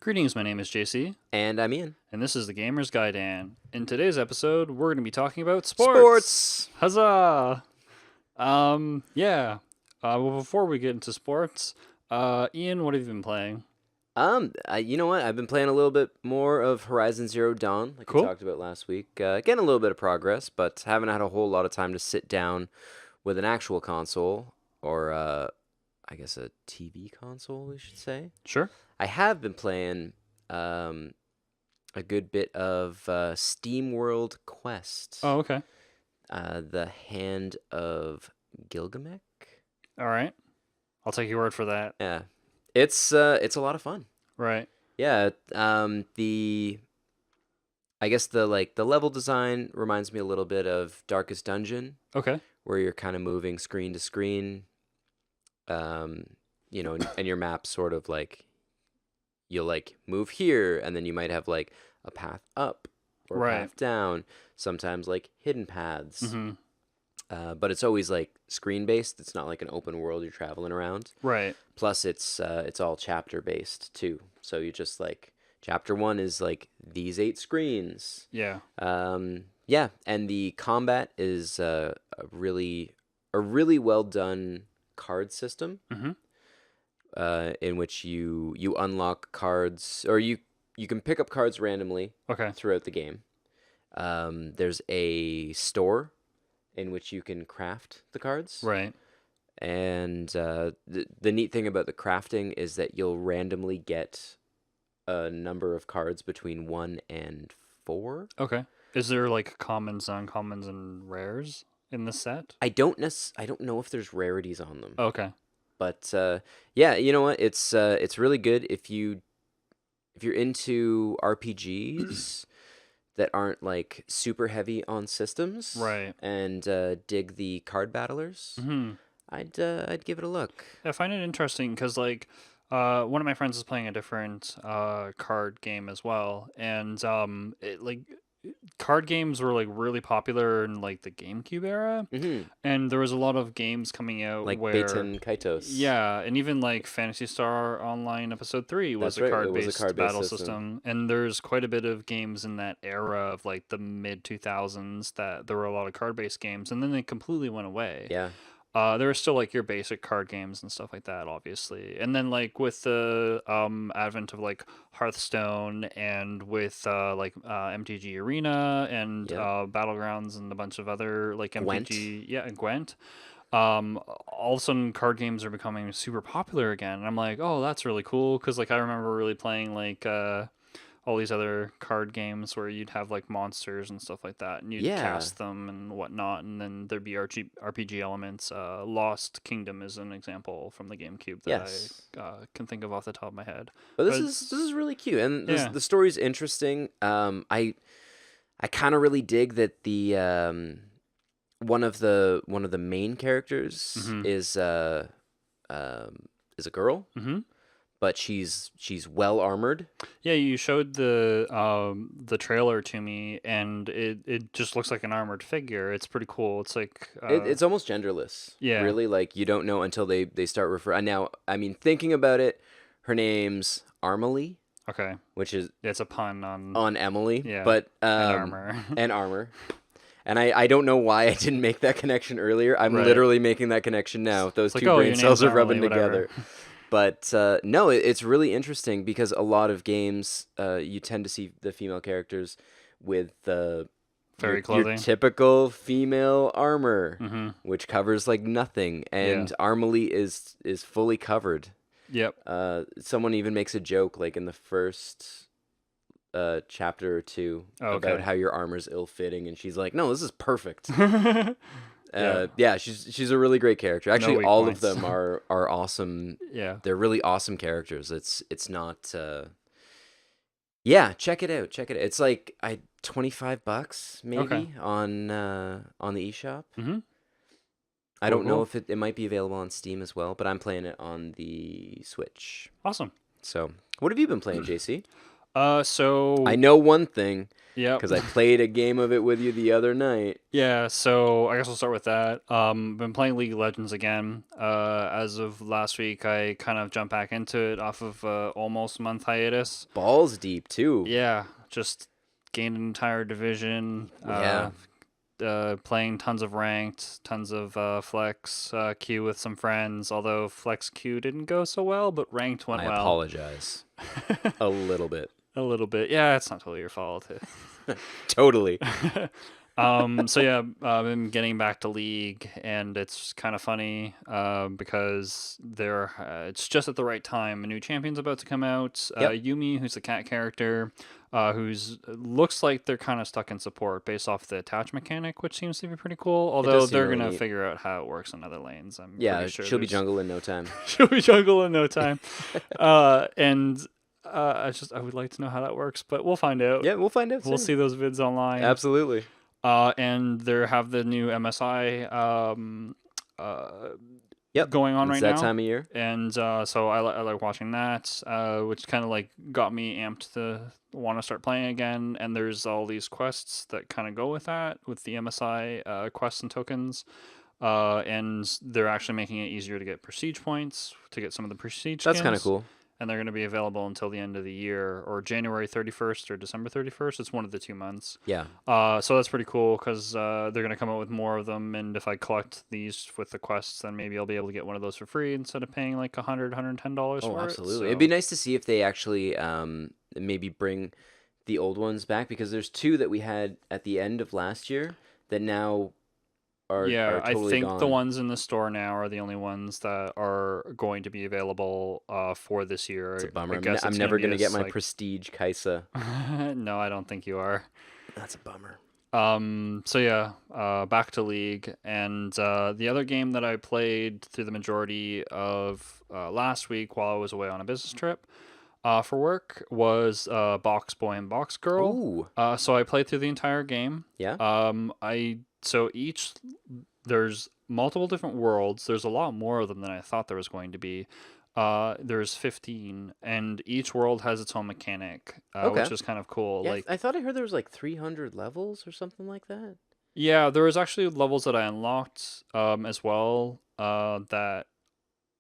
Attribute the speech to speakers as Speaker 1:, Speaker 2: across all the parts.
Speaker 1: Greetings, my name is JC,
Speaker 2: And I'm Ian.
Speaker 1: and this is the Gamers Gaiden. In today's episode, we're going to be talking about sports.
Speaker 2: Sports!
Speaker 1: Huzzah! Yeah. Well, before we get into sports, Ian, what have you been playing?
Speaker 2: You know what? I've been playing a little bit more of Horizon Zero Dawn, like we
Speaker 1: Cool.
Speaker 2: talked about last week. Getting a little bit of progress, but haven't had a whole lot of time to sit down with an actual console, or I guess a TV console, we should say.
Speaker 1: Sure.
Speaker 2: I have been playing a good bit of Steam World Quest,
Speaker 1: Oh, okay.
Speaker 2: the Hand of Gilgamesh.
Speaker 1: All right. I'll take your word for that.
Speaker 2: Yeah, it's a lot of fun.
Speaker 1: Right.
Speaker 2: Yeah, I guess the level design reminds me a little bit of Darkest Dungeon,
Speaker 1: Okay.
Speaker 2: where you're kind of moving screen to screen, and your map sort of like you'll like move here, and then you might have like a path up or a
Speaker 1: Right.
Speaker 2: path down, sometimes like hidden paths.
Speaker 1: Mm-hmm.
Speaker 2: But it's always like screen based. It's not like an open world you're traveling around.
Speaker 1: Right.
Speaker 2: Plus, it's all chapter based too. So you just like chapter 1 is like these 8 screens.
Speaker 1: Yeah.
Speaker 2: Yeah, and the combat is a really well done card system.
Speaker 1: Mm-hmm.
Speaker 2: In which you unlock cards, or you can pick up cards randomly
Speaker 1: Okay.
Speaker 2: throughout the game. There's a store in which you can craft the cards.
Speaker 1: Right.
Speaker 2: And the neat thing about the crafting is that you'll randomly get a number of cards between 1 and 4.
Speaker 1: Okay. Is there like commons, uncommons, and rares in the set?
Speaker 2: I don't know if there's rarities on them.
Speaker 1: Okay.
Speaker 2: But yeah, you know what? It's really good if you're into RPGs that aren't like super heavy on systems,
Speaker 1: Right.
Speaker 2: and dig the card battlers.
Speaker 1: Mm-hmm.
Speaker 2: I'd give it a look.
Speaker 1: I find it interesting because, like, one of my friends is playing a different card game as well, and card games were like really popular in like the GameCube era, and there was a lot of games coming out
Speaker 2: Like
Speaker 1: where,
Speaker 2: Baton Kaitos.
Speaker 1: yeah, and even like Phantasy Star Online Episode 3 was
Speaker 2: That's
Speaker 1: a
Speaker 2: right, it was a
Speaker 1: card-based
Speaker 2: card-based
Speaker 1: battle
Speaker 2: system.
Speaker 1: system, and there's quite a bit of games in that era of like the mid 2000s that there were a lot of card-based games, and then they completely went away.
Speaker 2: Yeah.
Speaker 1: There were still like your basic card games and stuff like that, obviously. And then like with the advent of like Hearthstone and with MTG Arena and
Speaker 2: Yeah.
Speaker 1: Battlegrounds and a bunch of other like
Speaker 2: Gwent.
Speaker 1: MTG, yeah, and Gwent. All of a sudden card games are becoming super popular again. And I'm like, oh, that's really cool because like I remember really playing like all these other card games where you'd have like monsters and stuff like that, and you'd
Speaker 2: Yeah.
Speaker 1: cast them and whatnot, and then there'd be RPG elements. Lost Kingdom is an example from the GameCube that
Speaker 2: Yes.
Speaker 1: I can think of off the top of my head.
Speaker 2: But this
Speaker 1: But
Speaker 2: is really cute, and
Speaker 1: Yeah.
Speaker 2: the story's interesting. I kind of really dig that the one of the main characters
Speaker 1: Mhm.
Speaker 2: is a girl,
Speaker 1: Mm-hmm.
Speaker 2: but she's well armored.
Speaker 1: Yeah, you showed the trailer to me, and it just looks like an armored figure. It's pretty cool. It's like
Speaker 2: It's almost genderless.
Speaker 1: Yeah.
Speaker 2: Really, like you don't know until they start referring. Now, I mean, thinking about it, her name's Armely,
Speaker 1: okay.
Speaker 2: which is
Speaker 1: It's a pun on
Speaker 2: on Emily,
Speaker 1: Yeah,
Speaker 2: but
Speaker 1: and armor.
Speaker 2: and armor. And I don't know why I didn't make that connection earlier. I'm
Speaker 1: Right.
Speaker 2: literally making that connection now. Those
Speaker 1: It's like,
Speaker 2: two
Speaker 1: oh,
Speaker 2: brain
Speaker 1: your
Speaker 2: cells
Speaker 1: name's
Speaker 2: are rubbing
Speaker 1: Armely, whatever.
Speaker 2: together. But no, it's really interesting because a lot of games, you tend to see the female characters with
Speaker 1: Fairy
Speaker 2: your
Speaker 1: clothing.
Speaker 2: typical female armor,
Speaker 1: Mm-hmm.
Speaker 2: which covers like nothing, and Armely is fully covered.
Speaker 1: Yep.
Speaker 2: Someone even makes a joke like in the first chapter or 2
Speaker 1: Oh,
Speaker 2: about
Speaker 1: okay.
Speaker 2: how your armor's ill-fitting, and she's like, "No, this is perfect."
Speaker 1: Yeah.
Speaker 2: Yeah, she's a really great character. Actually,
Speaker 1: weak
Speaker 2: all
Speaker 1: points.
Speaker 2: of them are awesome.
Speaker 1: Yeah.
Speaker 2: They're really awesome characters. It's not. Yeah, check it out. Check it out. It's like $25 maybe
Speaker 1: Okay.
Speaker 2: on the eShop.
Speaker 1: Mm-hmm.
Speaker 2: I
Speaker 1: Cool,
Speaker 2: don't know
Speaker 1: cool.
Speaker 2: if it might be available on Steam as well, but I'm playing it on the Switch.
Speaker 1: Awesome.
Speaker 2: So, what have you been playing, JC?
Speaker 1: So
Speaker 2: I know one thing.
Speaker 1: Yep.
Speaker 2: because I played a game of it with you the other night.
Speaker 1: Yeah, so I guess we'll start with that. Been playing League of Legends again. As of last week, I kind of jumped back into it off of almost a month hiatus.
Speaker 2: Balls deep too.
Speaker 1: Yeah, just gained an entire division.
Speaker 2: Yeah,
Speaker 1: Playing tons of ranked, tons of flex queue with some friends. Although flex queue didn't go so well, but ranked went
Speaker 2: I
Speaker 1: well.
Speaker 2: apologize a little bit.
Speaker 1: A little bit. Yeah, it's not totally your fault.
Speaker 2: Totally.
Speaker 1: So yeah, I've been getting back to League, and it's kind of funny because it's just at the right time. A new champion's about to come out.
Speaker 2: Yep.
Speaker 1: Yumi, who's the cat character, who's looks like they're kind of stuck in support based off the attach mechanic, which seems to be pretty cool.
Speaker 2: It
Speaker 1: Although
Speaker 2: does seem
Speaker 1: they're
Speaker 2: really
Speaker 1: gonna
Speaker 2: neat.
Speaker 1: figure out how it works in other lanes. I'm pretty
Speaker 2: Yeah,
Speaker 1: sure
Speaker 2: she'll be
Speaker 1: there's
Speaker 2: jungle in no time.
Speaker 1: she'll be jungle in no time. And I would like to know how that works, but we'll find out.
Speaker 2: Yeah, we'll find out
Speaker 1: We'll
Speaker 2: soon.
Speaker 1: see those vids online.
Speaker 2: Absolutely.
Speaker 1: And they have the new MSI
Speaker 2: Yep.
Speaker 1: going on
Speaker 2: It's
Speaker 1: right
Speaker 2: that
Speaker 1: now.
Speaker 2: time of year.
Speaker 1: And so I like watching that, which kind of like got me amped to want to start playing again. And there's all these quests that kind of go with that, with the MSI quests and tokens. And they're actually making it easier to get prestige points, to get some of the prestige
Speaker 2: That's kind of
Speaker 1: skins.
Speaker 2: cool.
Speaker 1: And they're going to be available until the end of the year, or January 31st or December 31st. It's one of the 2 months.
Speaker 2: Yeah.
Speaker 1: So that's pretty cool because they're going to come out with more of them. And if I collect these with the quests, then maybe I'll be able to get one of those for free instead of paying like $110
Speaker 2: Oh,
Speaker 1: for
Speaker 2: absolutely.
Speaker 1: it.
Speaker 2: It'd
Speaker 1: So
Speaker 2: be nice to see if they actually maybe bring the old ones back, because there's two that we had at the end of last year that now
Speaker 1: yeah,
Speaker 2: are
Speaker 1: I
Speaker 2: totally
Speaker 1: think the
Speaker 2: gone.
Speaker 1: ones in the store now are the only ones that are going to be available for this
Speaker 2: It's a
Speaker 1: year.
Speaker 2: bummer.
Speaker 1: I guess
Speaker 2: I'm
Speaker 1: it's going to
Speaker 2: never
Speaker 1: be
Speaker 2: gonna get
Speaker 1: this
Speaker 2: my
Speaker 1: like.
Speaker 2: prestige Kaisa.
Speaker 1: No, I don't think you are.
Speaker 2: That's a bummer.
Speaker 1: So yeah, back to League, and the other game that I played through the majority of last week while I was away on a business trip for work was Box Boy and Box Girl.
Speaker 2: Ooh.
Speaker 1: So I played through the entire game.
Speaker 2: Yeah.
Speaker 1: I so each there's multiple different worlds. There's a lot more of them than I thought there was going to be. There's 15, and each world has its own mechanic,
Speaker 2: Okay.
Speaker 1: which is kind of cool.
Speaker 2: Yeah,
Speaker 1: Like,
Speaker 2: I thought I heard there was like 300 levels or something like that.
Speaker 1: yeah, there was actually levels that I unlocked as well that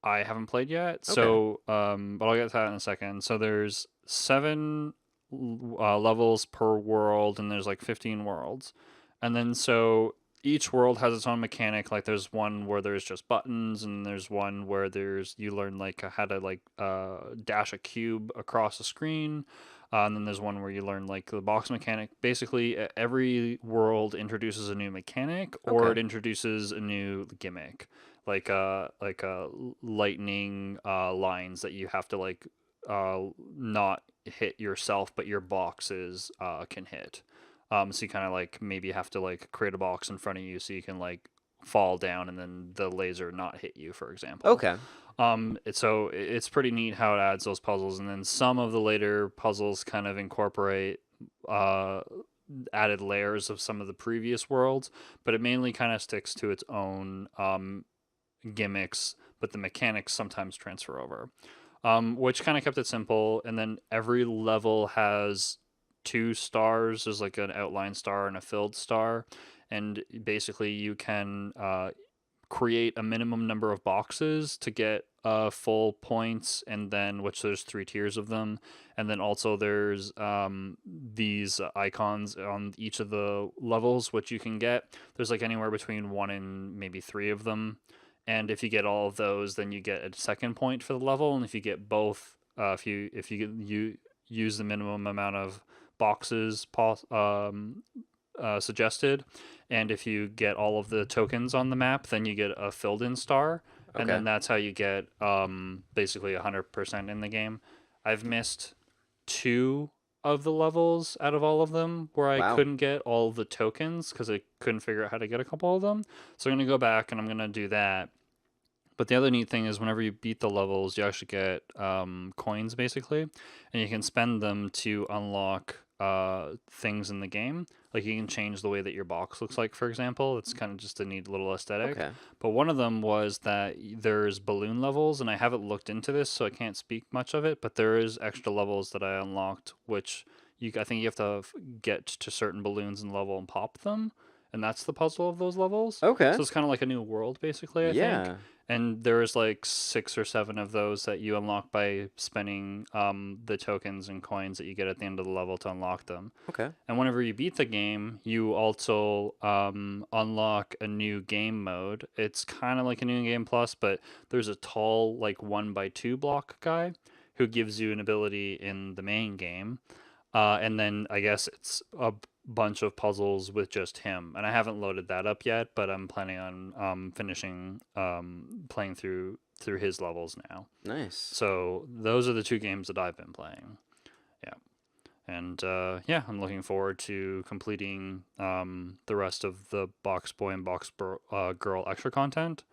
Speaker 1: I haven't played yet.
Speaker 2: Okay.
Speaker 1: So, but I'll get to that in a second. So there's seven levels per world, and there's like 15 worlds, and then so each world has its own mechanic. Like there's one where there's just buttons, and there's one where you learn like how to like dash a cube across the screen. And then there's one where you learn like the box mechanic. Basically, every world introduces a new mechanic, or
Speaker 2: Okay.
Speaker 1: it introduces a new gimmick, like lightning lines that you have to like not hit yourself, but your boxes can hit. So you kind of like maybe have to like create a box in front of you so you can like fall down and then the laser not hit you, for example.
Speaker 2: Okay.
Speaker 1: It's pretty neat how it adds those puzzles, and then some of the later puzzles kind of incorporate uh, added layers of some of the previous worlds, but it mainly kind of sticks to its own gimmicks, but the mechanics sometimes transfer over, which kind of kept it simple. And then every level has 2 stars. There's like an outline star and a filled star, and basically you can create a minimum number of boxes to get full points, and then which there's 3 tiers of them, and then also there's these icons on each of the levels which you can get. There's like anywhere between 1 and maybe 3 of them, and if you get all of those, then you get a second point for the level. And if you get both, if you use the minimum amount of boxes suggested, and if you get all of the tokens on the map, then you get a filled in star, and
Speaker 2: Okay.
Speaker 1: then that's how you get basically 100% in the game. I've missed 2 of the levels out of all of them where I
Speaker 2: Wow.
Speaker 1: couldn't get all the tokens because I couldn't figure out how to get a couple of them. So I'm gonna go back and I'm gonna do that. But the other neat thing is whenever you beat the levels, you actually get coins basically, and you can spend them to unlock things in the game. Like you can change the way that your box looks like, for example. It's kind of just a neat little aesthetic.
Speaker 2: Okay.
Speaker 1: But one of them was that there's balloon levels, and I haven't looked into this, so I can't speak much of it. But there is extra levels that I unlocked, which I think you have to get to certain balloons in the level and pop them, and that's the puzzle of those levels.
Speaker 2: Okay.
Speaker 1: So it's kind of like a new world, basically, I think.
Speaker 2: Yeah.
Speaker 1: And there's like 6 or 7 of those that you unlock by spending the tokens and coins that you get at the end of the level to unlock them.
Speaker 2: Okay.
Speaker 1: And whenever you beat the game, you also unlock a new game mode. It's kind of like a new game plus, but there's a tall, like 1x2 block guy who gives you an ability in the main game. And then I guess it's a bunch of puzzles with just him. And I haven't loaded that up yet, but I'm planning on finishing playing through his levels now.
Speaker 2: Nice.
Speaker 1: So those are the 2 games that I've been playing. Yeah. And yeah, I'm looking forward to completing the rest of the Box Boy and Girl extra content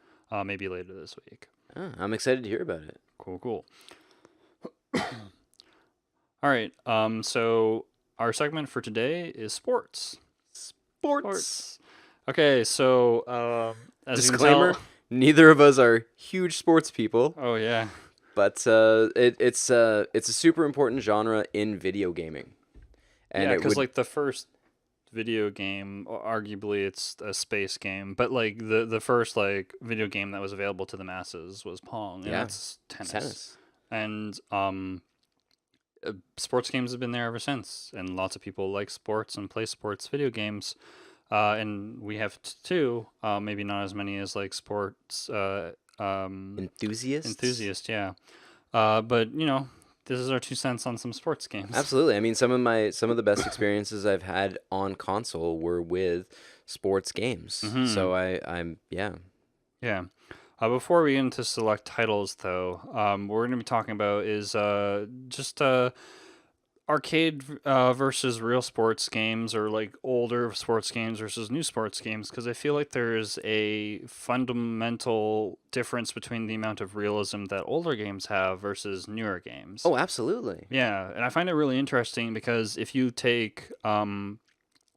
Speaker 1: maybe later this week.
Speaker 2: I'm excited to hear about it.
Speaker 1: Cool, cool. All right. So our segment for today is sports.
Speaker 2: Sports.
Speaker 1: Okay. So as you can
Speaker 2: Disclaimer:
Speaker 1: tell,
Speaker 2: neither of us are huge sports people,
Speaker 1: oh yeah,
Speaker 2: but it's a super important genre in video gaming, and
Speaker 1: yeah,
Speaker 2: it
Speaker 1: because
Speaker 2: would.
Speaker 1: like the first video game, arguably it's a space game, but like the first like video game that was available to the masses was Pong, and
Speaker 2: Yeah,
Speaker 1: that's
Speaker 2: it's
Speaker 1: tennis.
Speaker 2: tennis.
Speaker 1: And sports games have been there ever since, and lots of people like sports and play sports video games. And we have too, maybe not as many as like sports
Speaker 2: Enthusiasts.
Speaker 1: enthusiasts, yeah. But this is our 2 cents on some sports games.
Speaker 2: Absolutely. I mean, some of the best experiences I've had on console were with sports games.
Speaker 1: Mhm.
Speaker 2: So I'm yeah.
Speaker 1: Yeah. Before we get into select titles, though, what we're going to be talking about is just arcade versus real sports games, or like older sports games versus new sports games, because I feel like there's a fundamental difference between the amount of realism that older games have versus newer games.
Speaker 2: Oh, absolutely.
Speaker 1: Yeah, and I find it really interesting because if you take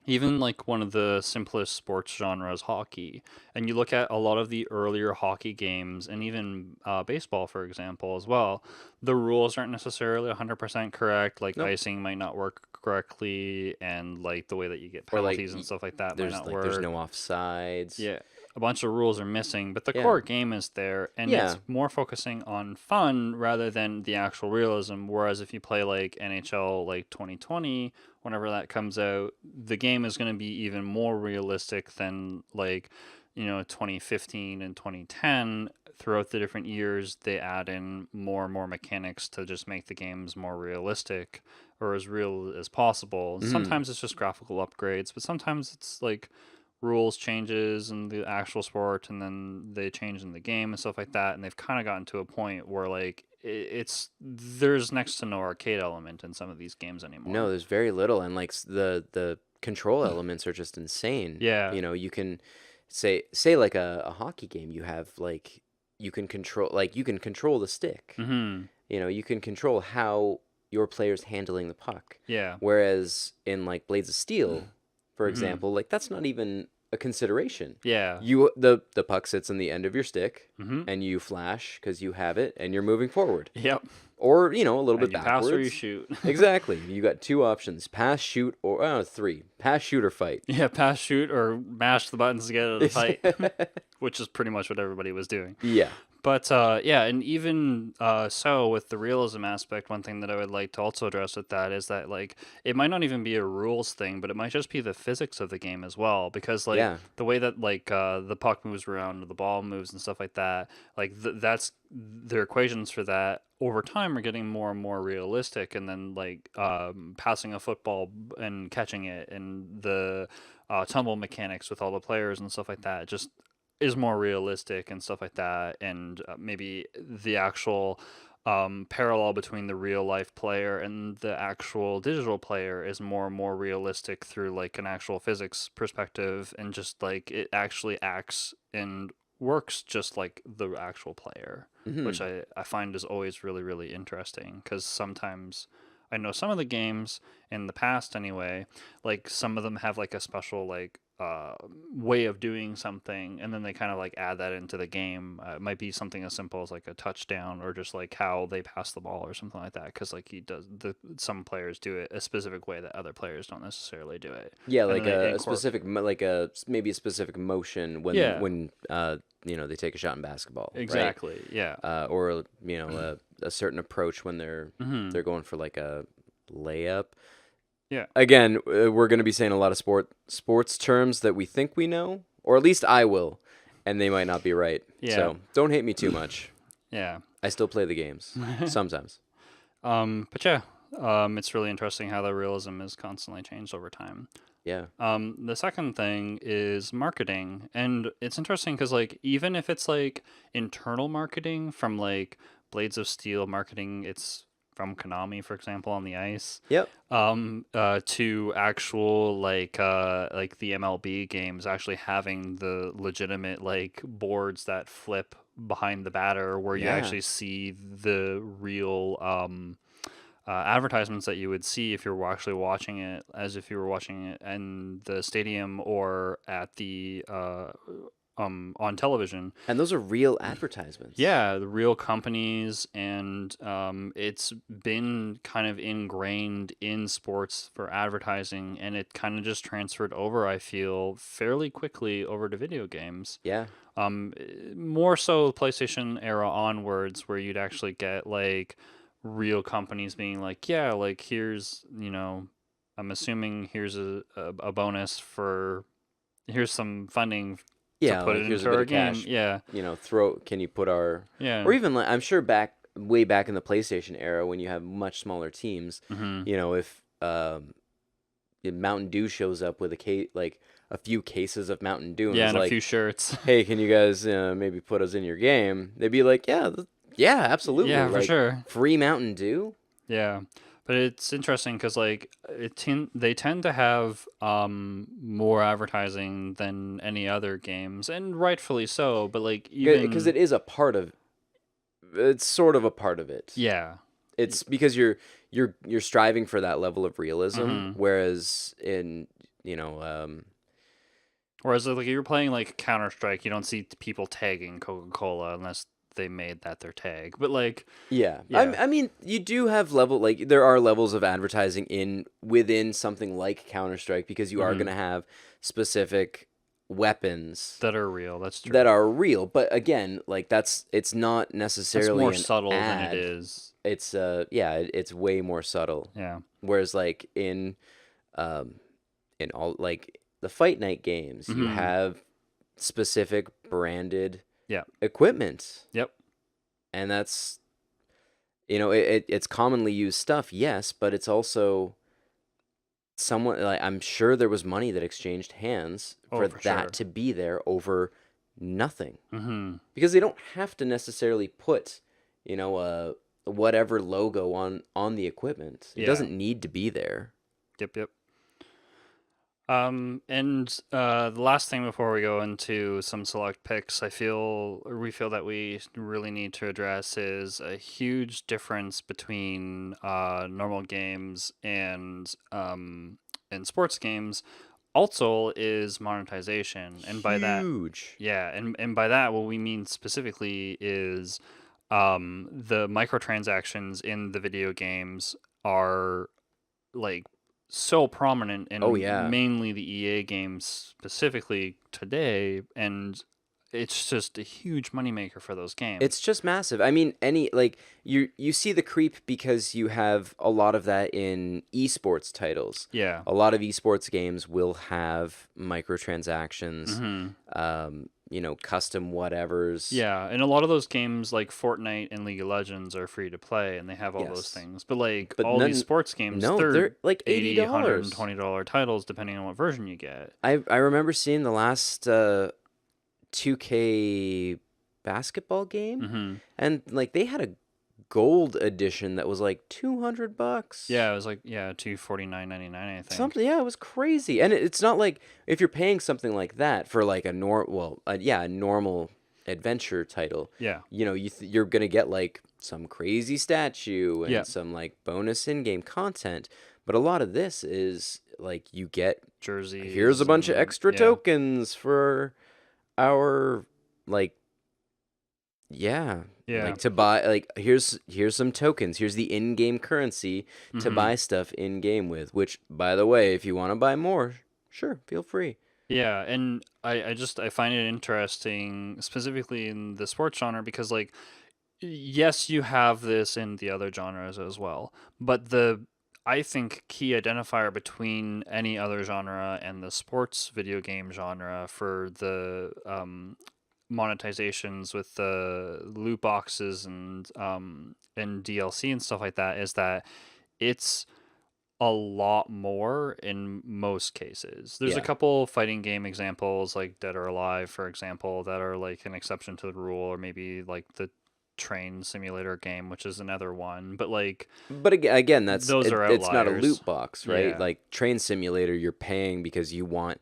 Speaker 1: even like one of the simplest sports genres, hockey, and you look at a lot of the earlier hockey games and even baseball, for example, as well, the rules aren't necessarily 100% correct. Like
Speaker 2: Nope.
Speaker 1: icing might not work correctly, and like the way that you get
Speaker 2: Or like
Speaker 1: penalties and stuff like that might not
Speaker 2: there's
Speaker 1: work.
Speaker 2: no offsides.
Speaker 1: Yeah, a bunch of rules are missing, but the
Speaker 2: Yeah.
Speaker 1: core game is there, and
Speaker 2: Yeah.
Speaker 1: it's more focusing on fun rather than the actual realism. Whereas if you play like NHL like 2020, whenever that comes out, the game is going to be even more realistic than like 2015 and 2010. Throughout the different years, they add in more and more mechanics to just make the games more realistic or as real as possible.
Speaker 2: Mhm.
Speaker 1: Sometimes it's just graphical upgrades, but sometimes it's like rules changes in the actual sport, and then they change in the game and stuff like that. And they've kind of gotten to a point where like there's next to no arcade element in some of these games anymore.
Speaker 2: No, there's very little, and like the control elements are just insane.
Speaker 1: Yeah.
Speaker 2: You can say like a hockey game. You have like you can control the stick.
Speaker 1: Mm-hmm.
Speaker 2: You can control how your player's handling the puck.
Speaker 1: Yeah.
Speaker 2: Whereas in like Blades of Steel, for
Speaker 1: Mhm.
Speaker 2: example, like that's not even a consideration.
Speaker 1: Yeah.
Speaker 2: The puck sits on the end of your stick,
Speaker 1: Mm-hmm.
Speaker 2: and you flash because you have it, and you're moving forward,
Speaker 1: Yep.
Speaker 2: or a little
Speaker 1: And
Speaker 2: bit
Speaker 1: you pass or you
Speaker 2: backwards.
Speaker 1: shoot.
Speaker 2: Exactly. You got 2 options: pass, shoot, or 3: pass, shoot, or fight.
Speaker 1: Yeah, pass, shoot, or mash the buttons to get out of the fight, which is pretty much what everybody was doing.
Speaker 2: Yeah.
Speaker 1: But yeah, and even so, with the realism aspect, one thing that I would like to also address with that is that like it might not even be a rules thing, but it might just be the physics of the game as well. Because like
Speaker 2: Yeah.
Speaker 1: the way that like the puck moves around, the ball moves, and stuff like that, like that's their equations for that over time are getting more and more realistic. And then like passing a football and catching it, and the tumble mechanics with all the players and stuff like that, just is more realistic and stuff like that. And maybe the actual parallel between the real life player and the actual digital player is more and more realistic through like an actual physics perspective, and just like it actually acts and works just like the actual player, which
Speaker 2: Mhm.
Speaker 1: I find is always really, really interesting, because sometimes I know some of the games in the past anyway, like some of them have like a special like way of doing something, and then they kind of like add that into the game. It might be something as simple as like a touchdown, or just like how they pass the ball or something like that. Because like some players do it a specific way that other players don't necessarily do it,
Speaker 2: Yeah,
Speaker 1: and then
Speaker 2: like
Speaker 1: they
Speaker 2: a specific like a maybe a specific motion when
Speaker 1: yeah,
Speaker 2: they take a shot in basketball, right?
Speaker 1: exactly, yeah,
Speaker 2: Or a certain approach when
Speaker 1: hmm,
Speaker 2: they're going for like a layup.
Speaker 1: yeah,
Speaker 2: Again, we're going to be saying a lot of sports terms that we think we know, or at least I will, and they might not be right.
Speaker 1: yeah,
Speaker 2: So don't hate me too much.
Speaker 1: yeah.
Speaker 2: I still play the games sometimes.
Speaker 1: But yeah, it's really interesting how the realism is constantly changed over time.
Speaker 2: Yeah.
Speaker 1: The second thing is marketing, and it's interesting because like even if it's like internal marketing from like Blades of Steel marketing, it's from Konami, for example, on the ice,
Speaker 2: Yep.
Speaker 1: to actual like the MLB games actually having the legitimate like boards that flip behind the batter, where you
Speaker 2: Yeah.
Speaker 1: actually see the real advertisements that you would see if you were actually watching it, as if you were watching it in the stadium or at the on television.
Speaker 2: And those are real advertisements.
Speaker 1: Yeah, the real companies, and it's been kind of ingrained in sports for advertising, and it kind of just transferred over, I feel, fairly quickly over to video games.
Speaker 2: Yeah.
Speaker 1: More so PlayStation era onwards, where you'd actually get like real companies being like, yeah, like here's, I'm assuming here's a bonus for, here's some funding to
Speaker 2: Yeah,
Speaker 1: put it
Speaker 2: like here's a
Speaker 1: into
Speaker 2: bit
Speaker 1: our
Speaker 2: of
Speaker 1: game.
Speaker 2: cash.
Speaker 1: Yeah.
Speaker 2: Can you put our,
Speaker 1: Yeah.
Speaker 2: or even like, I'm sure way back in the PlayStation era when you have much smaller teams,
Speaker 1: Mm-hmm.
Speaker 2: if Mountain Dew shows up with like a few cases of Mountain Dew and
Speaker 1: Yeah,
Speaker 2: was
Speaker 1: and a
Speaker 2: like,
Speaker 1: few shirts.
Speaker 2: "Hey, can you guys maybe put us in your game?" They'd be like, "Yeah, yeah, absolutely."
Speaker 1: Yeah, for
Speaker 2: Like
Speaker 1: sure.
Speaker 2: free Mountain Dew.
Speaker 1: Yeah. But it's interesting because like they tend to have more advertising than any other games, and rightfully so. But like
Speaker 2: Because
Speaker 1: even
Speaker 2: it is a part of it's sort of a part of it.
Speaker 1: yeah,
Speaker 2: It's because you're striving for that level of realism,
Speaker 1: mm-hmm.
Speaker 2: whereas in you know um
Speaker 1: Whereas like if you're playing like Counter Strike, you don't see people tagging Coca Cola unless they made that their tag. But like
Speaker 2: yeah,
Speaker 1: yeah,
Speaker 2: I mean you do have like there are levels of advertising in within something like Counter Strike because you are
Speaker 1: mm-hmm.
Speaker 2: gonna have specific weapons
Speaker 1: that are real. That's
Speaker 2: that
Speaker 1: true.
Speaker 2: are real, but again, like it's not
Speaker 1: That's
Speaker 2: necessarily
Speaker 1: more
Speaker 2: an
Speaker 1: subtle than it
Speaker 2: ad.
Speaker 1: is.
Speaker 2: It's it's way more subtle.
Speaker 1: Yeah.
Speaker 2: Whereas like um in all like the Fight Night games, you
Speaker 1: Mm-hmm.
Speaker 2: have specific branded
Speaker 1: Yeah.
Speaker 2: equipment,
Speaker 1: Yep.
Speaker 2: and that's it's commonly used stuff, yes, but it's also someone like I'm sure there was money that exchanged hands
Speaker 1: Oh,
Speaker 2: for
Speaker 1: for
Speaker 2: that
Speaker 1: sure.
Speaker 2: to be there over nothing.
Speaker 1: Mm-hmm.
Speaker 2: Because they don't have to necessarily put, whatever logo on the equipment. It
Speaker 1: Yeah.
Speaker 2: doesn't need to be there.
Speaker 1: Yep. Yep. And the last thing before we go into some select picks, we feel that we really need to address is a huge difference between normal games and sports games. Also, is monetization, and by that,
Speaker 2: Huge.
Speaker 1: yeah, and by that, what we mean specifically is the microtransactions in the video games are like so prominent
Speaker 2: Oh
Speaker 1: in
Speaker 2: yeah.
Speaker 1: mainly the EA games specifically today, and it's just a huge moneymaker for those
Speaker 2: It's
Speaker 1: games.
Speaker 2: just massive. I mean, any like you see the creep because you have a lot of that in esports titles.
Speaker 1: Yeah.
Speaker 2: A lot of esports games will have microtransactions,
Speaker 1: Hmm.
Speaker 2: custom whatevers.
Speaker 1: Yeah, and a lot of those games like Fortnite and League of Legends are free to play, and they have all those
Speaker 2: Yes.
Speaker 1: things. But like
Speaker 2: But
Speaker 1: all these
Speaker 2: none
Speaker 1: sports games,
Speaker 2: no,
Speaker 1: they're
Speaker 2: they're like
Speaker 1: 80,
Speaker 2: $80.
Speaker 1: $120 titles depending on what version you get.
Speaker 2: I remember seeing the last 2K basketball game,
Speaker 1: Hmm.
Speaker 2: and like they had a gold edition that was like $200.
Speaker 1: Yeah, it was like 249.99, I think.
Speaker 2: Something, yeah, it was crazy. And it's not like if you're paying something like that for like a normal adventure title,
Speaker 1: Yeah.
Speaker 2: you're gonna get like some crazy statue
Speaker 1: Yeah,
Speaker 2: and some like bonus in-game content, but a lot of this is like you get here's a
Speaker 1: jerseys
Speaker 2: bunch of
Speaker 1: and
Speaker 2: extra
Speaker 1: yeah,
Speaker 2: tokens for our like yeah,
Speaker 1: yeah.
Speaker 2: like to buy like here's some tokens. Here's the in-game currency to
Speaker 1: Hmm.
Speaker 2: buy stuff in-game with, which by the way, if you want to buy more, sure, feel free.
Speaker 1: Yeah, and I find it interesting specifically in the sports genre because like yes, you have this in the other genres as well, but the I think key identifier between any other genre and the sports video game genre for the monetizations with the loot boxes and DLC and stuff like that is that it's a lot more in most cases. There's a
Speaker 2: Yeah.
Speaker 1: couple fighting game examples like Dead or Alive, for example, that are like an exception to the rule, or maybe like the train simulator game, which is another one. But like
Speaker 2: But again,
Speaker 1: those are
Speaker 2: it's not a
Speaker 1: outliers.
Speaker 2: loot box, right?
Speaker 1: Yeah.
Speaker 2: Like Train Simulator, you're paying because you want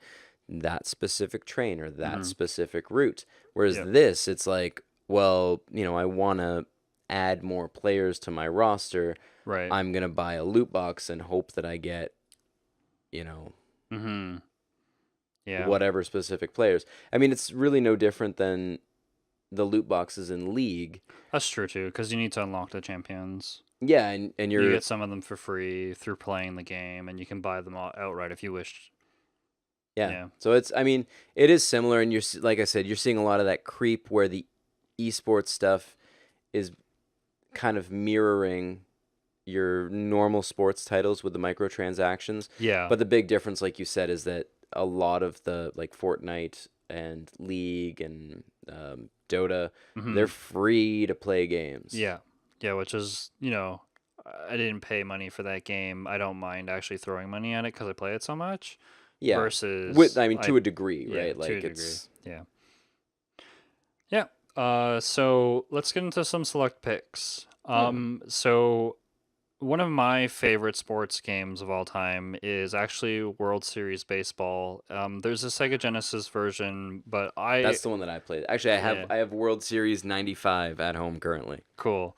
Speaker 2: that specific train or that
Speaker 1: Hmm.
Speaker 2: specific route. Whereas
Speaker 1: Yep.
Speaker 2: this, it's like, well, I want to add more players to my roster.
Speaker 1: Right.
Speaker 2: I'm gonna buy a loot box and hope that I get, you know,
Speaker 1: Hmm. Yeah.
Speaker 2: whatever specific players. I mean, it's really no different than the loot boxes in League.
Speaker 1: That's true too, because you need to unlock the champions.
Speaker 2: Yeah, and
Speaker 1: You
Speaker 2: you're
Speaker 1: get some of them for free through playing the game, and you can buy them outright if you wish.
Speaker 2: yeah.
Speaker 1: Yeah.
Speaker 2: So it's I mean, it is similar and like I said, you're seeing a lot of that creep where the esports stuff is kind of mirroring your normal sports titles with the microtransactions.
Speaker 1: Yeah.
Speaker 2: But the big difference, like you said, is that a lot of the like Fortnite and League and Dota, they're
Speaker 1: Hmm.
Speaker 2: free to play games.
Speaker 1: Yeah. Yeah, which is, I didn't pay money for that game. I don't mind actually throwing money at it because I play it so much.
Speaker 2: Yeah. With
Speaker 1: Versus,
Speaker 2: I mean to a degree,
Speaker 1: yeah,
Speaker 2: right?
Speaker 1: to a
Speaker 2: Like
Speaker 1: degree.
Speaker 2: it's
Speaker 1: Yeah. Yeah. So let's get into some select picks.
Speaker 2: yeah.
Speaker 1: So one of my favorite sports games of all time is actually World Series Baseball. There's a Sega Genesis version, but
Speaker 2: That's the one that I played. Actually,
Speaker 1: yeah,
Speaker 2: I have World Series 95 at home currently.
Speaker 1: cool.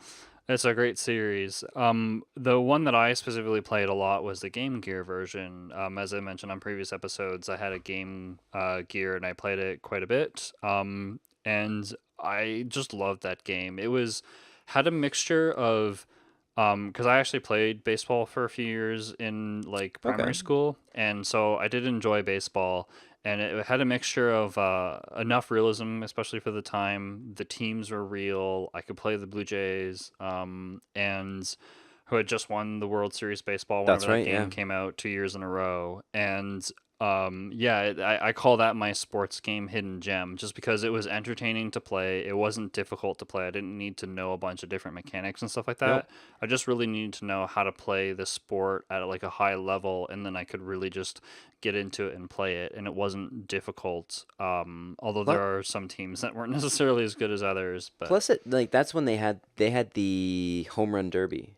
Speaker 1: It's a great series. The one that I specifically played a lot was the Game Gear version. As I mentioned on previous episodes, I had a Game Gear and I played it quite a bit. And I just loved that game. It was had a mixture of because I actually played baseball for a few years in like primary
Speaker 2: Okay.
Speaker 1: school, and so I did enjoy baseball. And it had a mixture of enough realism, especially for the time. The teams were real. I could play the Blue Jays, and who had just won the World Series baseball whenever
Speaker 2: That's
Speaker 1: that
Speaker 2: right, yeah.
Speaker 1: game came out 2 years in a row. And yeah, I call that my sports game hidden gem, just because it was entertaining to play. It wasn't difficult to play. I didn't need to know a bunch of different mechanics and stuff like
Speaker 2: Nope.
Speaker 1: that. I just really needed to know how to play the sport at like a high level, and then I could really just get into it and play it, and it wasn't difficult. Although
Speaker 2: Plus,
Speaker 1: there are some teams that weren't necessarily as good as others, but
Speaker 2: plus it like that's when they had the home run derby.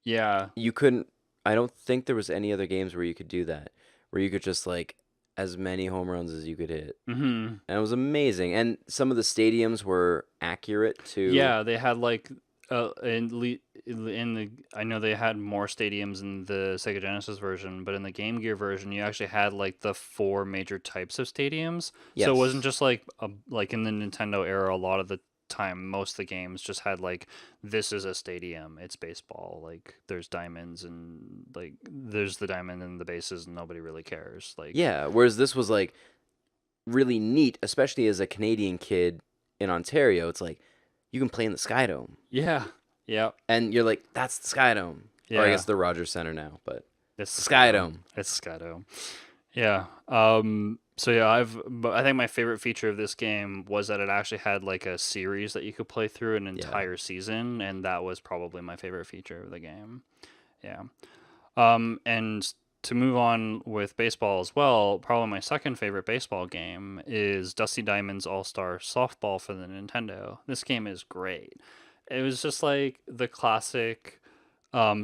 Speaker 1: yeah.
Speaker 2: You couldn't I don't think there was any other games where you could do that, where you could just like as many home runs as you could hit.
Speaker 1: Hmm.
Speaker 2: And it was amazing. And some of the stadiums were accurate to
Speaker 1: Yeah, they had like in the I know they had more stadiums in the Sega Genesis version, but in the Game Gear version, you actually had like the four major types of stadiums. So it wasn't
Speaker 2: yes.
Speaker 1: just like in the Nintendo era. A lot of the time, most of the games just had like this is a stadium. It's baseball. Like there's diamonds and like there's the diamond and the bases, and nobody really cares. Like
Speaker 2: Yeah, whereas this was like really neat, especially as a Canadian kid in Ontario. It's like you can play in the Sky Dome.
Speaker 1: yeah, yeah,
Speaker 2: And you're like, that's the Sky Dome. Or I
Speaker 1: yeah.
Speaker 2: guess the Rogers Center now, but
Speaker 1: It's
Speaker 2: the
Speaker 1: the
Speaker 2: Sky
Speaker 1: Skydome.
Speaker 2: Dome.
Speaker 1: It's the Skydome. Yeah. So yeah, but I think my favorite feature of this game was that it actually had like a series that you could play through an
Speaker 2: Yeah.
Speaker 1: entire season, and that was probably my favorite feature of the game. Yeah. And to move on with baseball as well, probably my second favorite baseball game is Dusty Diamond's All Star Softball for the Nintendo. This game is great. It was just like the classic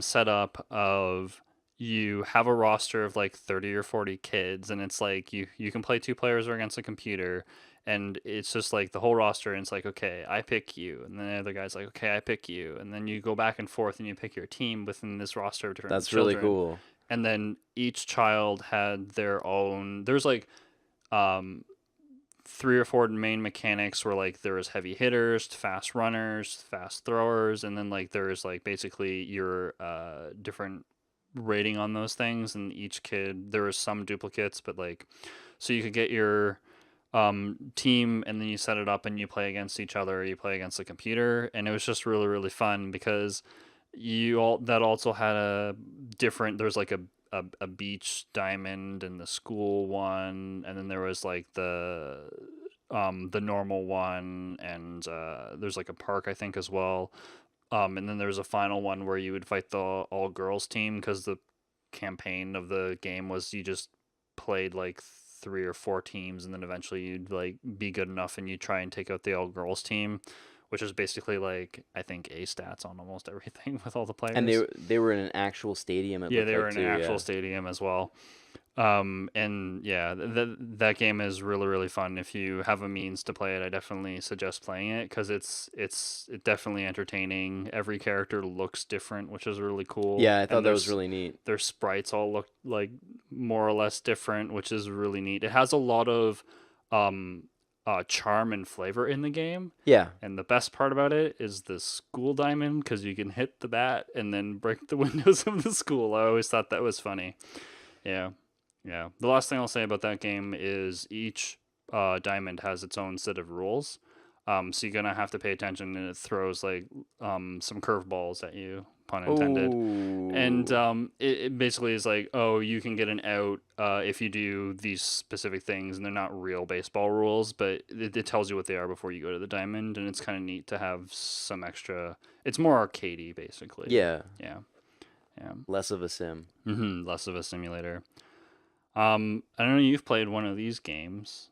Speaker 1: setup of you have a roster of like 30 or 40 kids, and it's like you can play two players or against a computer, and it's just like the whole roster, and it's like, okay, I pick you, and then the other guy's like, okay, I pick you, and then you go back and forth and you pick your team within this roster of different
Speaker 2: That's really
Speaker 1: children,
Speaker 2: cool.
Speaker 1: and then each child had their own. There's like um, three or four main mechanics where like there was heavy hitters, fast runners, fast throwers, and then like there's like basically your different rating on those things, and each kid there was some duplicates, but like so you could get your team, and then you set it up and you play against each other, you play against the computer, and it was just really really fun because you all that also had a different. There's like a beach diamond and the school one, and then there was like the normal one, and there's like a park I think as well. And then there's a final one where you would fight the all girls team because the campaign of the game was you just played like three or four teams, and then eventually you'd like be good enough and you try and take out the all girls team, which is basically like I think A stats on almost everything with all the
Speaker 2: And
Speaker 1: players.
Speaker 2: they were in an actual stadium. It
Speaker 1: Yeah,
Speaker 2: looked
Speaker 1: they were
Speaker 2: like
Speaker 1: in an
Speaker 2: too.
Speaker 1: actual
Speaker 2: Yeah.
Speaker 1: stadium as well. And yeah, that game is really really fun. If you have a means to play it, I definitely suggest playing it because it's definitely entertaining. Every character looks different, which is really cool,
Speaker 2: Yeah, I thought
Speaker 1: and
Speaker 2: that was really neat.
Speaker 1: their sprites all look like more or less different, which is really neat. It has a lot of um, charm and flavor in the game.
Speaker 2: Yeah.
Speaker 1: And the best part about it is the school diamond because you can hit the bat and then break the windows of the school. I always thought that was funny. Yeah. Yeah. The last thing I'll say about that game is each diamond has its own set of rules. So you're gonna have to pay attention, and it throws like some curveballs at you, pun intended. And
Speaker 2: Oh.
Speaker 1: it basically is like, oh, you can get an out if you do these specific things, and they're not real baseball rules, but it tells you what they are before you go to the diamond, and it's kind of neat to have some extra. It's more arcadey, basically.
Speaker 2: Yeah.
Speaker 1: Yeah, yeah.
Speaker 2: Less of a sim.
Speaker 1: Less of a simulator. I know you've played one of these games.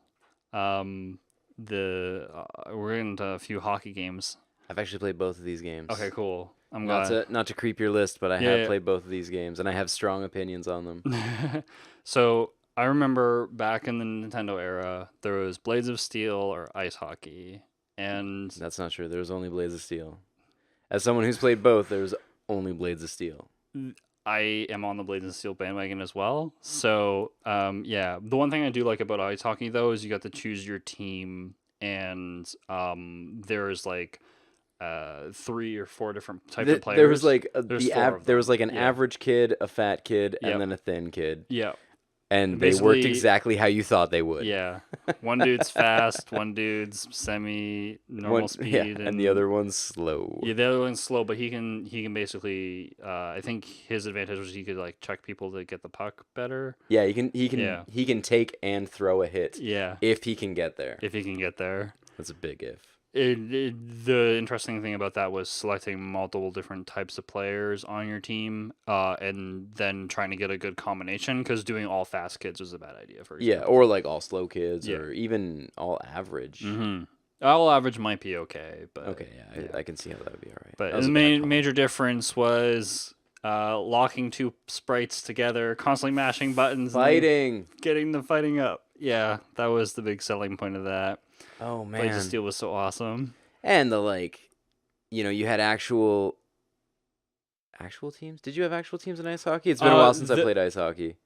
Speaker 1: Um, we're into a few hockey games.
Speaker 2: I've actually played both of these
Speaker 1: Okay,
Speaker 2: games.
Speaker 1: cool. I'm
Speaker 2: Not
Speaker 1: glad.
Speaker 2: to not to creep your list, but I have
Speaker 1: Yeah.
Speaker 2: played both of these games and I have strong opinions on them.
Speaker 1: Yeah. So I remember back in the Nintendo era, there was Blades of Steel or ice hockey, and
Speaker 2: That's not true. There was only Blades of Steel. As someone who's played both, there's only Blades of Steel.
Speaker 1: I am on the Blades of Steel bandwagon as well. So, yeah, the one thing I do like about ice hockey though is you got to choose your team, and there's like three or four different types of
Speaker 2: There was
Speaker 1: players.
Speaker 2: like
Speaker 1: There's four of
Speaker 2: there was
Speaker 1: them.
Speaker 2: like an
Speaker 1: Yeah.
Speaker 2: average kid, a fat kid, and
Speaker 1: Yep.
Speaker 2: then a thin kid,
Speaker 1: Yep.
Speaker 2: and they worked
Speaker 1: Basically,
Speaker 2: exactly how you thought they would.
Speaker 1: yeah. One dude's fast, one dude's semi normal
Speaker 2: Yeah,
Speaker 1: speed,
Speaker 2: and the
Speaker 1: and
Speaker 2: other one's slow.
Speaker 1: yeah, the other one's slow, but he can basically. I think his advantage was he could like check people to get the puck better.
Speaker 2: Yeah,
Speaker 1: Yeah,
Speaker 2: he can take and throw a hit
Speaker 1: yeah,
Speaker 2: if he can get there.
Speaker 1: if he can get there.
Speaker 2: That's a big if.
Speaker 1: The interesting thing about that was selecting multiple different types of players on your team, and then trying to get a good combination. Because doing all fast kids was a bad idea, for
Speaker 2: Yeah,
Speaker 1: example.
Speaker 2: or like all slow kids,
Speaker 1: Yeah.
Speaker 2: or even all average.
Speaker 1: Mm-hmm. All average might be okay, but
Speaker 2: Okay, yeah,
Speaker 1: yeah.
Speaker 2: I can see how that would be all right.
Speaker 1: But
Speaker 2: That was
Speaker 1: the
Speaker 2: a bad call.
Speaker 1: major difference was locking two sprites together, constantly mashing buttons, and then
Speaker 2: Fighting.
Speaker 1: getting them fighting up. Yeah, that was the big selling point of that.
Speaker 2: Oh
Speaker 1: Blades of
Speaker 2: man.
Speaker 1: Steel was so awesome.
Speaker 2: And the like, you had actual teams. Did you have actual teams in ice hockey? It's been a while since I
Speaker 1: The
Speaker 2: played ice hockey.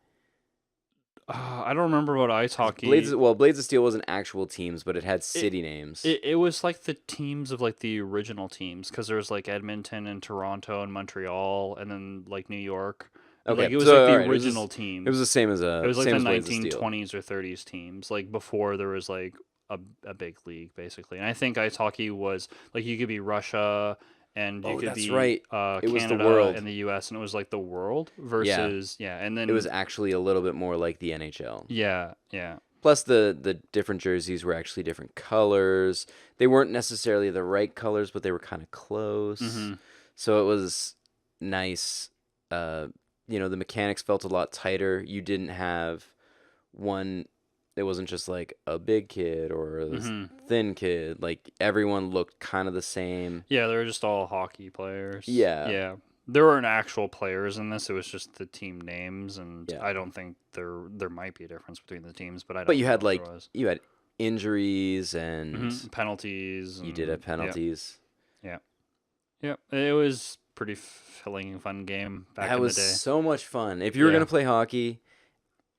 Speaker 1: I don't remember about ice
Speaker 2: 'Cause
Speaker 1: hockey.
Speaker 2: Blades of Steel wasn't actual teams, but it had
Speaker 1: It,
Speaker 2: city names.
Speaker 1: it was like the teams of like the original teams because there was like Edmonton and Toronto and Montreal and then like New York.
Speaker 2: Okay,
Speaker 1: Like it was
Speaker 2: so
Speaker 1: like the
Speaker 2: alright,
Speaker 1: original
Speaker 2: it was the
Speaker 1: teams.
Speaker 2: same as
Speaker 1: It was like the
Speaker 2: Blades of Steel.
Speaker 1: 1920s or 30s teams, like before there was like a big league basically. And I think ice hockey was like you could be Russia and you
Speaker 2: Oh,
Speaker 1: could
Speaker 2: that's
Speaker 1: be
Speaker 2: right. It was the
Speaker 1: Canada
Speaker 2: world.
Speaker 1: and the US, and it was like the world
Speaker 2: Yeah,
Speaker 1: versus yeah, and
Speaker 2: it was
Speaker 1: then
Speaker 2: actually a little bit more like the NHL.
Speaker 1: yeah, yeah.
Speaker 2: Plus, the different jerseys were actually different colors. They weren't necessarily the right colors, but they were kind of close.
Speaker 1: Hmm.
Speaker 2: So it was nice. Uh, the mechanics felt a lot tighter. You didn't have one. It wasn't just like a big kid or a
Speaker 1: Hmm.
Speaker 2: thin kid. Like everyone looked kind of the same.
Speaker 1: Yeah, they were just all hockey players.
Speaker 2: Yeah,
Speaker 1: Yeah. There weren't actual players in this. It was just the team names, and
Speaker 2: yeah.
Speaker 1: I don't think there might be a difference between the teams, but I
Speaker 2: But
Speaker 1: don't
Speaker 2: you
Speaker 1: know
Speaker 2: had
Speaker 1: if there
Speaker 2: like
Speaker 1: was.
Speaker 2: you had injuries and
Speaker 1: Penalties
Speaker 2: you did have
Speaker 1: and yeah,
Speaker 2: penalties.
Speaker 1: yeah, yeah. It was pretty filling, fun game back
Speaker 2: That
Speaker 1: in the
Speaker 2: was
Speaker 1: day.
Speaker 2: so much fun. If you were
Speaker 1: Yeah.
Speaker 2: gonna play hockey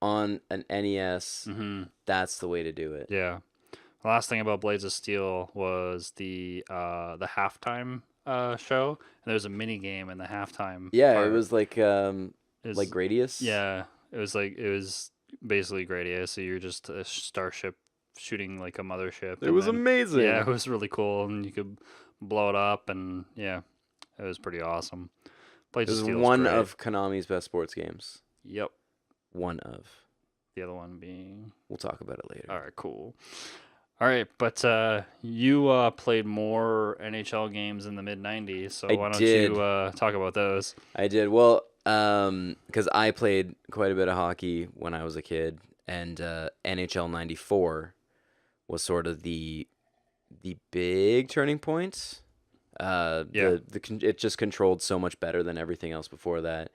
Speaker 2: on an NES,
Speaker 1: hmm
Speaker 2: that's the way to do it.
Speaker 1: Yeah. The last thing about Blades of Steel was the halftime show, and there was a mini game in the halftime
Speaker 2: Yeah, it
Speaker 1: part.
Speaker 2: was like
Speaker 1: Is
Speaker 2: Gradius.
Speaker 1: Yeah, it was basically Gradius. So you're just a starship shooting like a mothership,
Speaker 2: It
Speaker 1: and
Speaker 2: was
Speaker 1: then yeah, it
Speaker 2: amazing.
Speaker 1: was really cool, and you could blow it up, and yeah, it was pretty awesome.
Speaker 2: It
Speaker 1: Blades of
Speaker 2: was
Speaker 1: Steel is
Speaker 2: one
Speaker 1: great.
Speaker 2: of Konami's best sports games.
Speaker 1: Yep.
Speaker 2: One of.
Speaker 1: The other one being
Speaker 2: We'll talk about it later.
Speaker 1: all right, cool. All right, but you played more NHL games in the mid '90s, so
Speaker 2: I
Speaker 1: why don't you
Speaker 2: did.
Speaker 1: talk about those?
Speaker 2: I did. Well, because I played quite a bit of hockey when I was a kid, and NHL '94 was sort of the big turning point.
Speaker 1: Yeah.
Speaker 2: It just controlled so much better than everything else before that.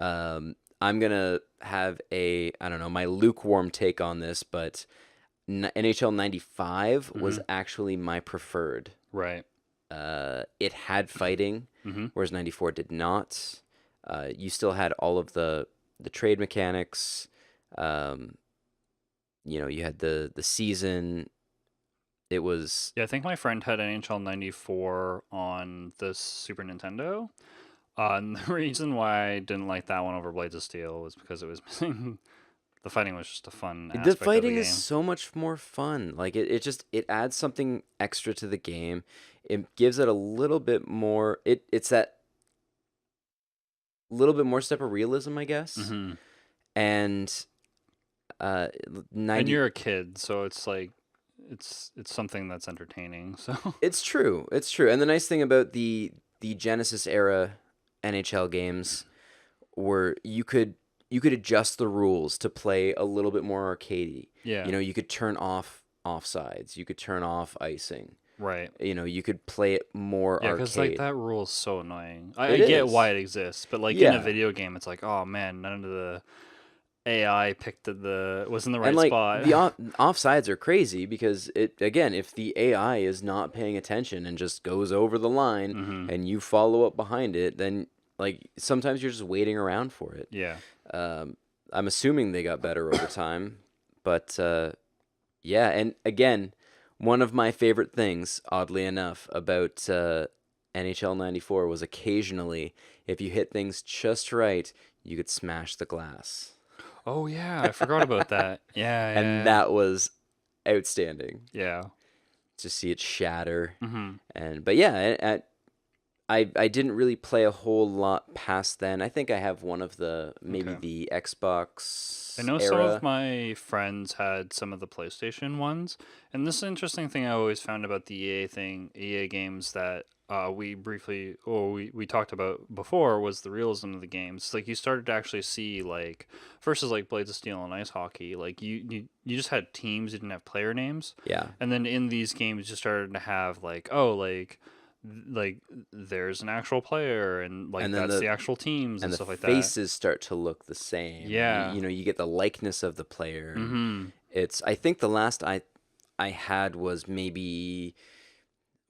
Speaker 2: I'm gonna have I don't know, my lukewarm take on this, but NHL '95 was
Speaker 1: hmm
Speaker 2: actually my preferred.
Speaker 1: Right.
Speaker 2: It had fighting,
Speaker 1: hmm
Speaker 2: whereas '94 did not. You still had all of the trade mechanics. Um, you had the season. It was
Speaker 1: Yeah, I think my friend had NHL '94 on the Super Nintendo. And the reason why I didn't like that one over Blades of Steel was because it was missing the fighting was just a fun
Speaker 2: the
Speaker 1: aspect of the
Speaker 2: fighting is
Speaker 1: game.
Speaker 2: so much more fun. Like it adds something extra to the game. It gives it a little bit more. It's that little bit more step of realism, I guess.
Speaker 1: hmm
Speaker 2: And uh,
Speaker 1: And
Speaker 2: 90.
Speaker 1: you're a kid, so it's like it's something that's entertaining. So
Speaker 2: It's true. It's true. And the nice thing about the Genesis era NHL games were you could adjust the rules to play a little bit more arcadey.
Speaker 1: yeah,
Speaker 2: You could turn off offsides. You could turn off icing.
Speaker 1: right.
Speaker 2: You could play it more
Speaker 1: Yeah, because like
Speaker 2: arcade.
Speaker 1: that rule is so annoying. I
Speaker 2: It
Speaker 1: get why
Speaker 2: is.
Speaker 1: it exists, but like in a
Speaker 2: Yeah.
Speaker 1: video game, it's like, oh man, none of the AI picked was in the
Speaker 2: And
Speaker 1: right
Speaker 2: like
Speaker 1: spot.
Speaker 2: the offsides are crazy because it again, if the AI is not paying attention and just goes over the line
Speaker 1: hmm
Speaker 2: and you follow up behind it, then like sometimes you're just waiting around for it.
Speaker 1: Yeah.
Speaker 2: Um, I'm assuming they got better over time, but yeah. And again, one of my favorite things, oddly enough, about NHL '94 was occasionally, if you hit things just right, you could smash the glass,
Speaker 1: Oh yeah, I forgot about that. Yeah,
Speaker 2: and
Speaker 1: yeah,
Speaker 2: that was outstanding
Speaker 1: yeah.
Speaker 2: to see it shatter.
Speaker 1: hmm
Speaker 2: And but yeah, I didn't really play a whole lot past then. I think I have one of maybe
Speaker 1: Okay.
Speaker 2: the
Speaker 1: I
Speaker 2: Xbox
Speaker 1: know some of
Speaker 2: era.
Speaker 1: my friends had some of the PlayStation ones, and this is an interesting thing I always found about the EA games that we talked about before was the realism of the games. Like you started to actually see like versus like Blades of Steel and Ice Hockey, like you just had teams, you didn't have player names,
Speaker 2: Yeah.
Speaker 1: and then in these games you started to have like oh like there's an actual player and like
Speaker 2: And then
Speaker 1: that's the actual teams and
Speaker 2: the
Speaker 1: stuff like that.
Speaker 2: faces start to look the same.
Speaker 1: Yeah.
Speaker 2: You get the likeness of the player, and
Speaker 1: Mm-hmm.
Speaker 2: I think the last I had was maybe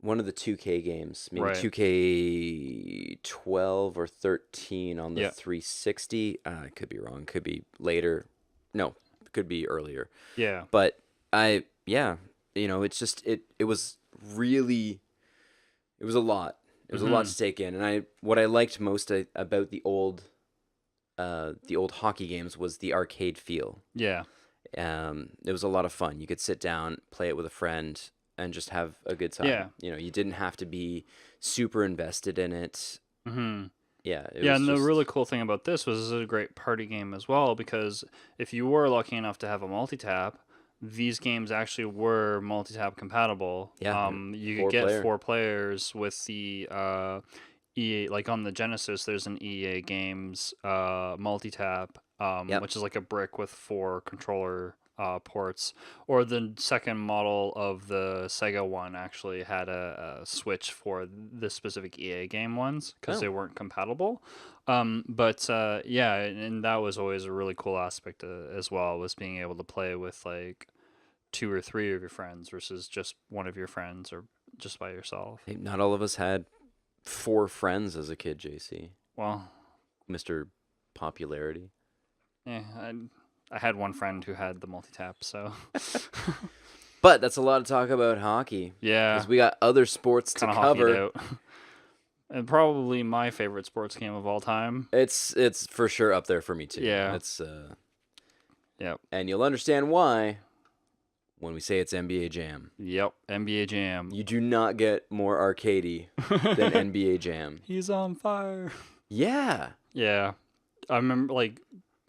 Speaker 2: one of the 2K games, maybe
Speaker 1: Right.
Speaker 2: 2K12 or 13 on the
Speaker 1: Yeah.
Speaker 2: 360. I could be wrong. Could be later. No, could be earlier.
Speaker 1: Yeah.
Speaker 2: But yeah, it's just it was really it was a lot. It was a lot
Speaker 1: Mm-hmm.
Speaker 2: to take in, and what I liked most about the old hockey games was the arcade feel.
Speaker 1: Yeah.
Speaker 2: It was a lot of fun. You could sit down, play it with a friend, and just have a good
Speaker 1: Yeah.
Speaker 2: time. You didn't have to be super invested in it.
Speaker 1: Mm-hmm.
Speaker 2: Yeah, it
Speaker 1: Yeah,
Speaker 2: was
Speaker 1: and the really
Speaker 2: just
Speaker 1: cool thing about this was it's a great party game as well because if you were lucky enough to have a multi-tap, these games actually were multi-tap compatible.
Speaker 2: yeah,
Speaker 1: You could
Speaker 2: four
Speaker 1: get
Speaker 2: player.
Speaker 1: 4 players with the EA, like on the Genesis, there's an EA Games multi-tap,
Speaker 2: Yep.
Speaker 1: which is like a brick with 4 controller ports. Or the second model of the Sega one actually had a switch for the specific EA game ones because
Speaker 2: Oh,
Speaker 1: they weren't compatible. But yeah, and that was always a really cool aspect as well was being able to play with like two or three of your friends versus just one of your friends or just by yourself.
Speaker 2: Hey, not all of us had 4 friends as a kid, JC.
Speaker 1: Well,
Speaker 2: Mr. Popularity.
Speaker 1: yeah, I had one friend who had the multi-tap, so
Speaker 2: But that's a lot of talk about hockey.
Speaker 1: yeah,
Speaker 2: Because we got other sports to
Speaker 1: kind of hockeyed
Speaker 2: cover.
Speaker 1: out. And probably my favorite sports game of all time.
Speaker 2: It's for sure up there for me too.
Speaker 1: Yeah.
Speaker 2: It's
Speaker 1: Yep.
Speaker 2: and you'll understand why when we say it's NBA Jam.
Speaker 1: Yep. NBA Jam.
Speaker 2: You do not get more arcadey than NBA Jam.
Speaker 1: He's on fire.
Speaker 2: Yeah.
Speaker 1: Yeah. I remember like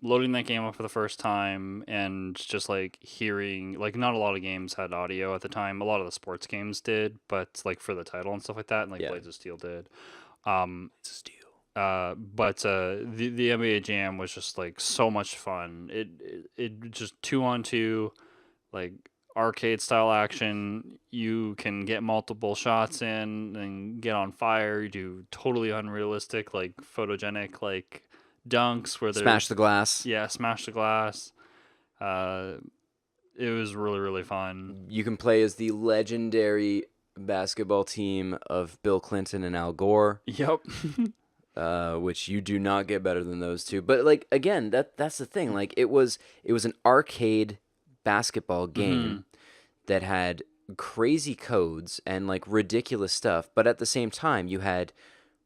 Speaker 1: loading that game up for the first time and just like hearing like not a lot of games had audio at the time. A lot of the sports games did, but like for the title and stuff like that, and like
Speaker 2: Yeah.
Speaker 1: Blades of Steel did. Um
Speaker 2: It's a steal.
Speaker 1: but the NBA Jam was just like so much fun. It just 2-on-2 like arcade style action. You can get multiple shots in and get on fire. You do totally unrealistic like photogenic like dunks where they're
Speaker 2: Smash the glass.
Speaker 1: yeah, smash the glass. Uh it was really really fun.
Speaker 2: You can play as the legendary basketball team of Bill Clinton and Al Gore.
Speaker 1: Yep.
Speaker 2: Which you do not get better than those two. But like again, that's the thing. Like it was an arcade basketball game that had crazy codes and like ridiculous stuff, but at the same time you had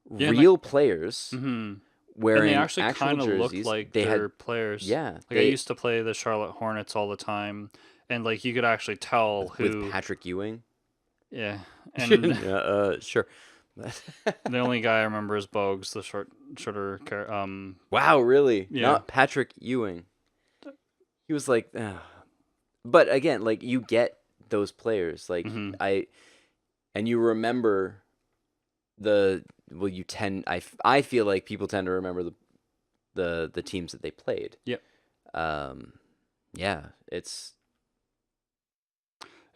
Speaker 1: Yeah, and,
Speaker 2: real players
Speaker 1: Mhm. And
Speaker 2: wearing
Speaker 1: they actually
Speaker 2: actual
Speaker 1: kind of looked
Speaker 2: jerseys.
Speaker 1: like
Speaker 2: They
Speaker 1: their
Speaker 2: had
Speaker 1: players.
Speaker 2: yeah,
Speaker 1: Like I
Speaker 2: they
Speaker 1: used to play the Charlotte Hornets all the time, and like you could actually tell
Speaker 2: with
Speaker 1: who.
Speaker 2: Patrick Ewing.
Speaker 1: Yeah, and
Speaker 2: Yeah, sure.
Speaker 1: the only guy I remember is Bogues, the shorter.
Speaker 2: Wow, really?
Speaker 1: Yeah.
Speaker 2: Not Patrick Ewing. He was like, but again, like you get those players, like
Speaker 1: Mhm.
Speaker 2: and you remember you tend I feel like people tend to remember the teams that they played.
Speaker 1: Yep.
Speaker 2: Yeah, it's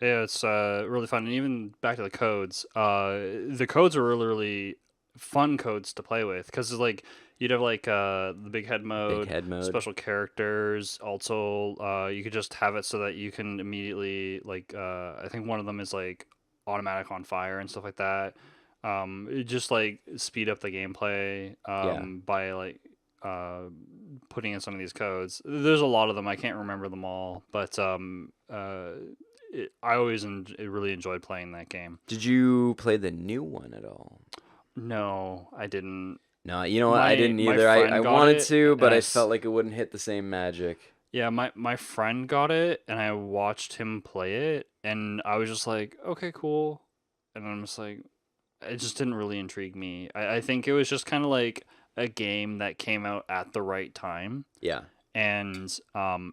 Speaker 1: Yeah, it's really fun, and even back to the codes. The codes are really really fun codes to play with because like you'd have like the big head
Speaker 2: big
Speaker 1: mode,
Speaker 2: head mode.
Speaker 1: special characters. Also, you could just have it so that you can immediately like I think one of them is like automatic on fire and stuff like that. It just like speed up the gameplay
Speaker 2: Yeah.
Speaker 1: by like uh, putting in some of these codes. There's a lot of them. I can't remember them all, but I always really enjoyed playing that game.
Speaker 2: Did you play the new one at all?
Speaker 1: No, I didn't.
Speaker 2: No, you know what? I didn't
Speaker 1: My
Speaker 2: either. I
Speaker 1: friend got
Speaker 2: wanted
Speaker 1: it,
Speaker 2: to, but
Speaker 1: and
Speaker 2: I felt like it wouldn't hit the same magic.
Speaker 1: yeah, my friend got it, and I watched him play it, and I was just like, okay, cool, and I'm just like, it just didn't really intrigue me. I think it was just kind of like a game that came out at the right time,
Speaker 2: Yeah.
Speaker 1: and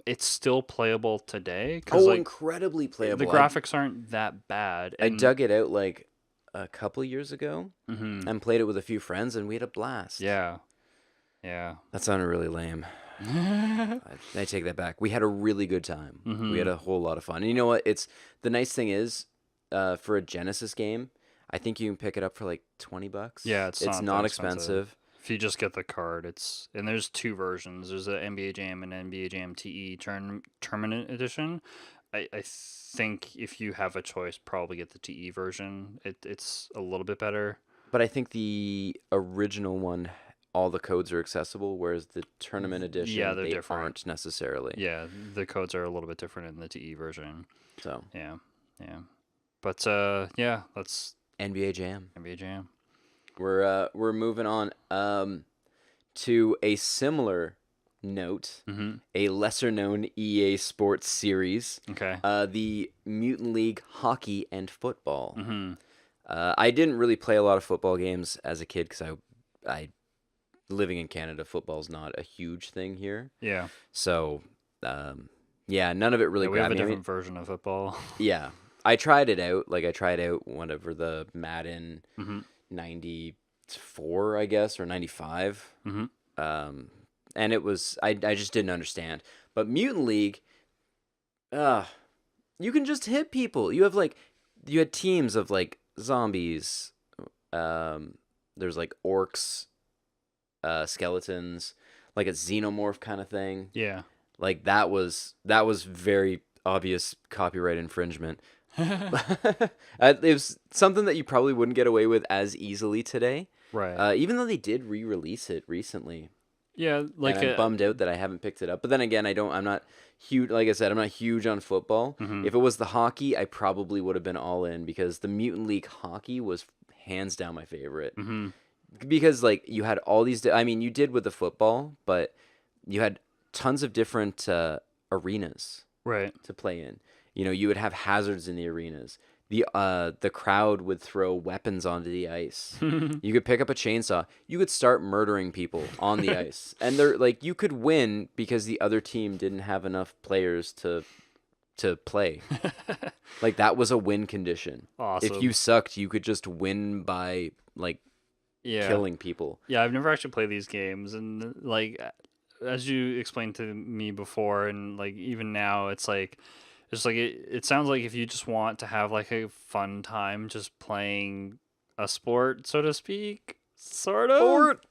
Speaker 1: it's still playable today
Speaker 2: Oh,
Speaker 1: because like
Speaker 2: incredibly
Speaker 1: the
Speaker 2: playable.
Speaker 1: graphics aren't that bad.
Speaker 2: I
Speaker 1: And
Speaker 2: dug it out like a couple years ago
Speaker 1: mhm,
Speaker 2: and played it with a few friends, and we had a blast.
Speaker 1: yeah, yeah.
Speaker 2: That sounded really lame. I take that back. We had a really good time. We had
Speaker 1: Mhm.
Speaker 2: a whole lot of fun. And you know what? It's the nice thing is, for a Genesis game, I think you can pick it up for like $20.
Speaker 1: Yeah, it's
Speaker 2: It's
Speaker 1: not
Speaker 2: not
Speaker 1: that expensive.
Speaker 2: expensive.
Speaker 1: If you just get the card, it's and there's two versions. There's a NBA Jam and NBA Jam TE Tournament Edition. I think if you have a choice, probably get the TE version. It's a little bit better.
Speaker 2: But I think the original one, all the codes are accessible, whereas the tournament edition,
Speaker 1: Yeah, they're
Speaker 2: they
Speaker 1: different.
Speaker 2: aren't necessarily.
Speaker 1: Yeah, the codes are a little bit different in the TE version.
Speaker 2: So
Speaker 1: Yeah, yeah. But yeah, that's
Speaker 2: NBA Jam.
Speaker 1: NBA Jam.
Speaker 2: We're moving on to a similar note, a lesser known EA Sports series,
Speaker 1: Okay.
Speaker 2: the Mutant League Hockey and Football.
Speaker 1: Mm-hmm.
Speaker 2: I didn't really play a lot of football games as a kid because I living in Canada, football's not a huge thing here.
Speaker 1: Yeah.
Speaker 2: So yeah, none of it really
Speaker 1: Yeah, we have
Speaker 2: grabbed
Speaker 1: a
Speaker 2: me. I mean,
Speaker 1: different version of football.
Speaker 2: yeah, I tried it out. Like I tried out whatever the Madden
Speaker 1: Mm-hmm.
Speaker 2: 94, I guess, or 95.
Speaker 1: Mm-hmm.
Speaker 2: And it was I just didn't understand. But Mutant League, you can just hit people. You had teams of like zombies. There's like orcs, skeletons, like a xenomorph kind of thing.
Speaker 1: Yeah.
Speaker 2: Like that was very obvious copyright infringement. It was something that you probably wouldn't get away with as easily today,
Speaker 1: Right.
Speaker 2: even though they did re-release it recently.
Speaker 1: Yeah,
Speaker 2: And
Speaker 1: like
Speaker 2: I'm bummed out that I haven't picked it up. But then again, I'm not huge. Like I said, I'm not huge on football.
Speaker 1: mhm.
Speaker 2: If it was the hockey, I probably would have been all in because the Mutant League hockey was hands down my favorite.
Speaker 1: Mhm.
Speaker 2: Because like you had all these. I mean, you did with the football, but you had tons of different arenas
Speaker 1: Right.
Speaker 2: to play in. You know, you would have hazards in the arenas. The crowd would throw weapons onto the ice. You could pick up a chainsaw. You could start murdering people on the ice. And they're like you could win because the other team didn't have enough players to play. Like that was a win condition. If you
Speaker 1: Awesome.
Speaker 2: sucked, you could just win by like
Speaker 1: Yeah.
Speaker 2: killing people.
Speaker 1: Yeah, I've never actually played these games, and like as you explained to me before, and like even now, it's like it sounds like if you just want to have like a fun time just playing a sport, so to speak, sort of.
Speaker 2: Sport.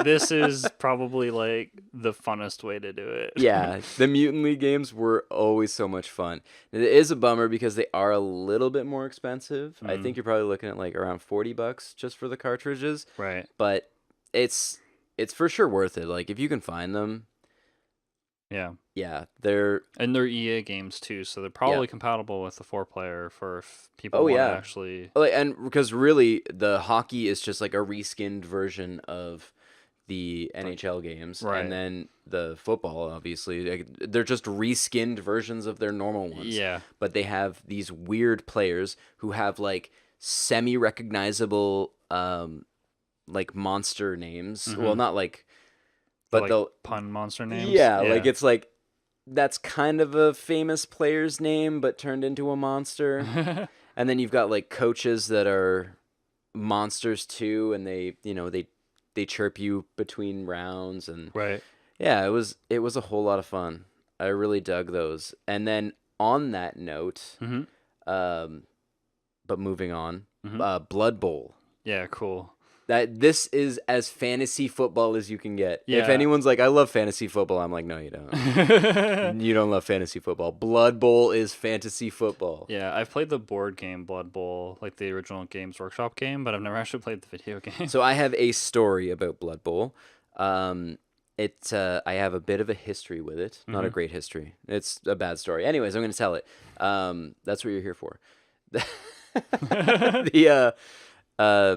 Speaker 1: This is probably like the funnest way to do it.
Speaker 2: Yeah, the Mutant League games were always so much fun. It is a bummer because they are a little bit more expensive. I
Speaker 1: Mm,
Speaker 2: think you're probably looking at like around $40 just for the cartridges,
Speaker 1: right.
Speaker 2: but it's it's for sure worth it. Like if you can find them,
Speaker 1: Yeah.
Speaker 2: yeah, they're
Speaker 1: And they're EA games too, so they're
Speaker 2: yeah.
Speaker 1: probably compatible with the 4 player for if people
Speaker 2: Oh
Speaker 1: want to
Speaker 2: yeah.
Speaker 1: actually.
Speaker 2: Like, and because really the hockey is just like a reskinned version of the
Speaker 1: Like,
Speaker 2: NHL games, and
Speaker 1: right.
Speaker 2: then the football, obviously, like, they're just reskinned versions of their normal ones.
Speaker 1: Yeah.
Speaker 2: But they have these weird players who have like semi-recognizable, like monster names. Well,
Speaker 1: Mm-hmm.
Speaker 2: not like,
Speaker 1: The
Speaker 2: but
Speaker 1: like
Speaker 2: they'll,
Speaker 1: pun monster names.
Speaker 2: yeah, like
Speaker 1: Yeah.
Speaker 2: it's like that's kind of a famous player's name, but turned into a monster. And then you've got like coaches that are monsters too, and they chirp you between rounds, and
Speaker 1: Right.
Speaker 2: yeah, it was a whole lot of fun. I really dug those. And then on that note,
Speaker 1: Mm-hmm.
Speaker 2: um, but moving on,
Speaker 1: Mm-hmm.
Speaker 2: Blood Bowl.
Speaker 1: Yeah. Cool.
Speaker 2: That this is as fantasy football as you can get. If
Speaker 1: Yeah.
Speaker 2: anyone's like, I love fantasy football, I'm like, no, you don't. You don't love fantasy football. Blood Bowl is fantasy football.
Speaker 1: Yeah. I've played the board game Blood Bowl, like the original Games Workshop game, but I've never actually played the video game.
Speaker 2: So I have a story about Blood Bowl. I have a bit of a history with it. Not a
Speaker 1: Mm-hmm.
Speaker 2: great history. It's a bad story. Anyways, I'm going to tell it. That's what you're here for. the uh,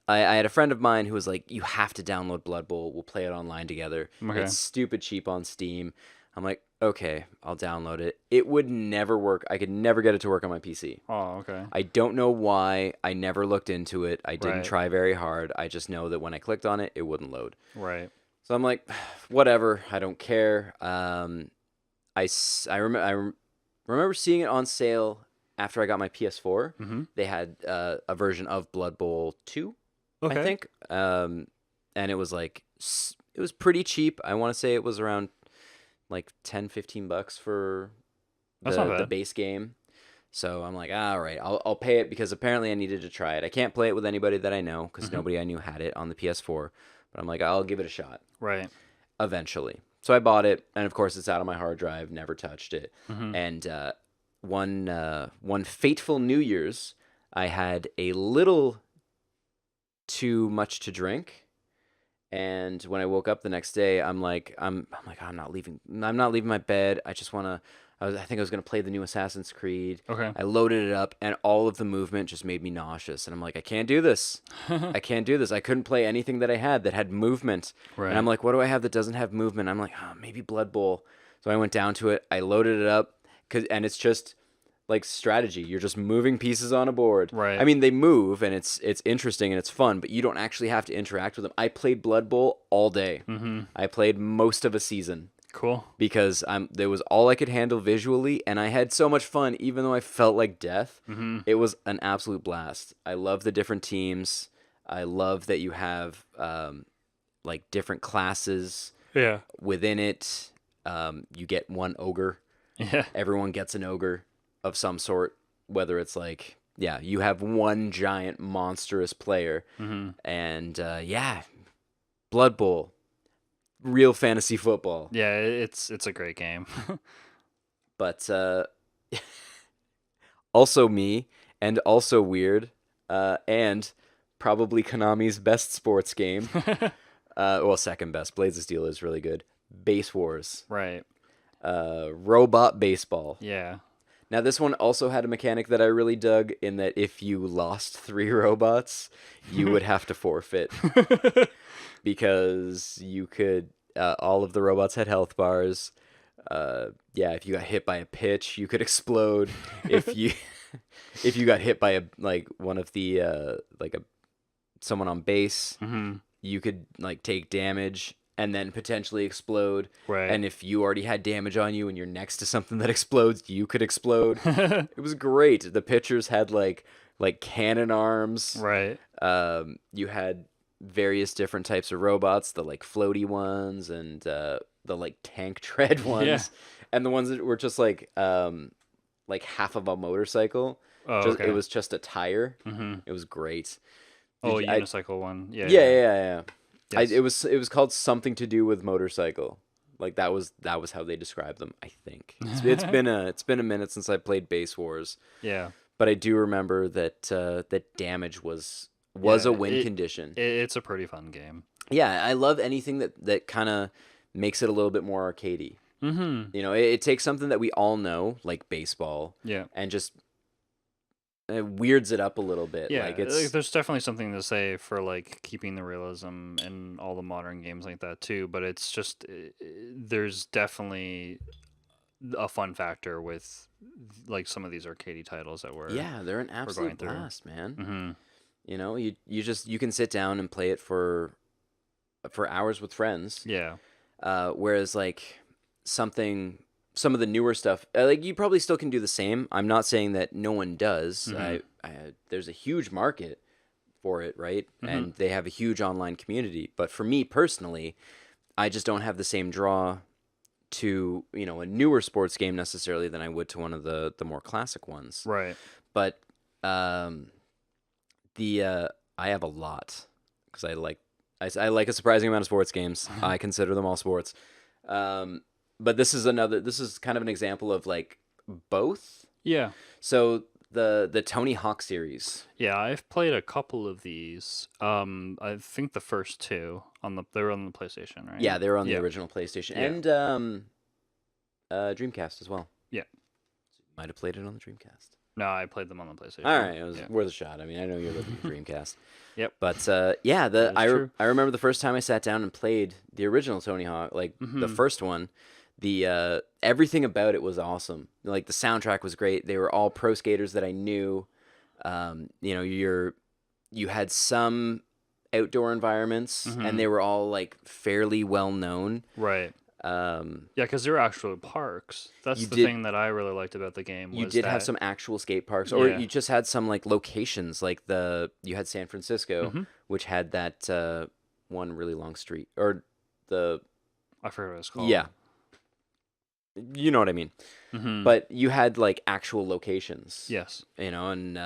Speaker 2: I had a friend of mine who was like, "You have to download Blood Bowl. We'll play it online together.
Speaker 1: Okay.
Speaker 2: It's stupid cheap on Steam." I'm like, "Okay, I'll download it." It would never work. I could never get it to work on my PC.
Speaker 1: Oh. Okay.
Speaker 2: I don't know why. I never looked into it. I didn't
Speaker 1: Right.
Speaker 2: try very hard. I just know that when I clicked on it, it wouldn't load.
Speaker 1: Right.
Speaker 2: So I'm like, whatever. I don't care. Remember seeing it on sale after I got my PS4.
Speaker 1: Mm-hmm.
Speaker 2: They had a version of Blood Bowl 2, I
Speaker 1: Okay.
Speaker 2: think. And it was like, it was pretty cheap. I want to say it was around like $10-15 for
Speaker 1: That's not
Speaker 2: the
Speaker 1: bad.
Speaker 2: base game. So I'm like, all right, I'll pay it because apparently I needed to try it. I can't play it with anybody that I know because
Speaker 1: Mm-hmm.
Speaker 2: nobody I knew had it on the PS4. But I'm like, I'll give it a shot
Speaker 1: Right.
Speaker 2: eventually. So I bought it, and of course it's out on my hard drive. Never touched it.
Speaker 1: Mm-hmm.
Speaker 2: And one fateful New Year's, I had a little too much to drink. And when I woke up the next day, I'm like, I'm not leaving. I'm not leaving my bed. I just want to. I think I was gonna play the new Assassin's Creed.
Speaker 1: Okay.
Speaker 2: I loaded it up, and all of the movement just made me nauseous. And I'm like, I can't do this. I can't do this. I couldn't play anything that I had that had movement.
Speaker 1: Right.
Speaker 2: And I'm like, what do I have that doesn't have movement? I'm like, oh, maybe Blood Bowl. So I went down to it. I loaded it up, and it's just like strategy. You're just moving pieces on a board.
Speaker 1: Right.
Speaker 2: I mean, they move, and it's interesting and it's fun, but you don't actually have to interact with them. I played Blood Bowl all day.
Speaker 1: Mm-hmm.
Speaker 2: I played most of a season
Speaker 1: Cool.
Speaker 2: because there was all I could handle visually, and I had so much fun, even though I felt like death.
Speaker 1: Mm-hmm.
Speaker 2: It was an absolute blast. I love the different teams. I love that you have like different classes
Speaker 1: Yeah.
Speaker 2: within it. You get one ogre.
Speaker 1: Yeah.
Speaker 2: Everyone gets an ogre of some sort, whether it's like, yeah, you have one giant monstrous player.
Speaker 1: Mm-hmm.
Speaker 2: And yeah, Blood Bowl, real fantasy football.
Speaker 1: Yeah. It's a great game.
Speaker 2: But also me, and also weird, and probably Konami's best sports game. Well, second best. Blades of Steel is really good. Base Wars.
Speaker 1: Right.
Speaker 2: Robot baseball.
Speaker 1: Yeah.
Speaker 2: Now, this one also had a mechanic that I really dug in that if you lost three robots, you would have to forfeit because you could. All of the robots had health bars. Yeah, if you got hit by a pitch, you could explode. If you if you got hit by one of the someone on base,
Speaker 1: Hmm.
Speaker 2: you could like take damage and then potentially explode.
Speaker 1: Right.
Speaker 2: And if you already had damage on you and you're next to something that explodes, you could explode. It was great. The pitchers had like cannon arms.
Speaker 1: Right.
Speaker 2: You had various different types of robots, the like floaty ones and the like tank tread ones,
Speaker 1: Yeah.
Speaker 2: and the ones that were just like half of a motorcycle.
Speaker 1: Oh,
Speaker 2: Just
Speaker 1: okay.
Speaker 2: it was just a tire.
Speaker 1: Hmm.
Speaker 2: It was great.
Speaker 1: Oh,
Speaker 2: I
Speaker 1: unicycle one. Yeah.
Speaker 2: yeah,
Speaker 1: Yeah.
Speaker 2: yeah, yeah.
Speaker 1: Yes.
Speaker 2: It was called something to do with motorcycle. Like that was how they described them. I think it's been a minute since I played Base Wars,
Speaker 1: Yeah.
Speaker 2: but I do remember that that damage was
Speaker 1: Yeah.
Speaker 2: a win condition.
Speaker 1: It's a pretty fun game.
Speaker 2: Yeah, I love anything that kind of makes it a little bit more arcadey.
Speaker 1: Hmm.
Speaker 2: You know, it takes something that we all know, like baseball,
Speaker 1: Yeah.
Speaker 2: and just weirds it up a little bit.
Speaker 1: Yeah,
Speaker 2: Like it's
Speaker 1: there's definitely something to say for like keeping the realism in all the modern games like that too. But it's just there's definitely a fun factor with like some of these arcadey titles that
Speaker 2: yeah, they're an
Speaker 1: we're going
Speaker 2: absolute
Speaker 1: through.
Speaker 2: blast, man.
Speaker 1: Hmm.
Speaker 2: You know, you can sit down and play it for hours with friends.
Speaker 1: Yeah.
Speaker 2: Whereas like some of the newer stuff, like you probably still can do the same. I'm not saying that no one does.
Speaker 1: Hmm.
Speaker 2: There's a huge market for it, right?
Speaker 1: Hmm.
Speaker 2: And they have a huge online community. But for me personally, I just don't have the same draw to a newer sports game necessarily than I would to one of the more classic ones.
Speaker 1: Right.
Speaker 2: But um, I have a lot because I like a surprising amount of sports games. I consider them all sports. But this is kind of an example of like both.
Speaker 1: Yeah.
Speaker 2: So the Tony Hawk series.
Speaker 1: Yeah, I've played a couple of these. I think the first two they were on the PlayStation, right?
Speaker 2: Yeah, they were on the
Speaker 1: Yeah.
Speaker 2: original PlayStation
Speaker 1: Yeah.
Speaker 2: and Dreamcast as well.
Speaker 1: Yeah.
Speaker 2: Might have played it on the Dreamcast.
Speaker 1: No, I played them on the PlayStation.
Speaker 2: All right, it was
Speaker 1: Yeah.
Speaker 2: worth a shot. I mean, I know you're looking at Dreamcast.
Speaker 1: Yep.
Speaker 2: But yeah,
Speaker 1: That is true.
Speaker 2: I remember the first time I sat down and played the original Tony Hawk, like the
Speaker 1: Mhm.
Speaker 2: first one. The everything about it was awesome. Like the soundtrack was great. They were all pro skaters that I knew. You had some outdoor environments,
Speaker 1: Mhm.
Speaker 2: and they were all like fairly well known.
Speaker 1: Right.
Speaker 2: Um,
Speaker 1: Yeah, because there were actual parks. That's
Speaker 2: You
Speaker 1: the
Speaker 2: did-
Speaker 1: thing that I really liked about the game.
Speaker 2: you
Speaker 1: Was
Speaker 2: did have
Speaker 1: that-
Speaker 2: some actual skate parks, or
Speaker 1: Yeah.
Speaker 2: you just had some like locations, like you had San Francisco,
Speaker 1: Mhm.
Speaker 2: which had that one really long street, or the
Speaker 1: I forget what it's called.
Speaker 2: yeah, you know what I mean.
Speaker 1: Hmm.
Speaker 2: But you had like actual locations,
Speaker 1: Yes.
Speaker 2: and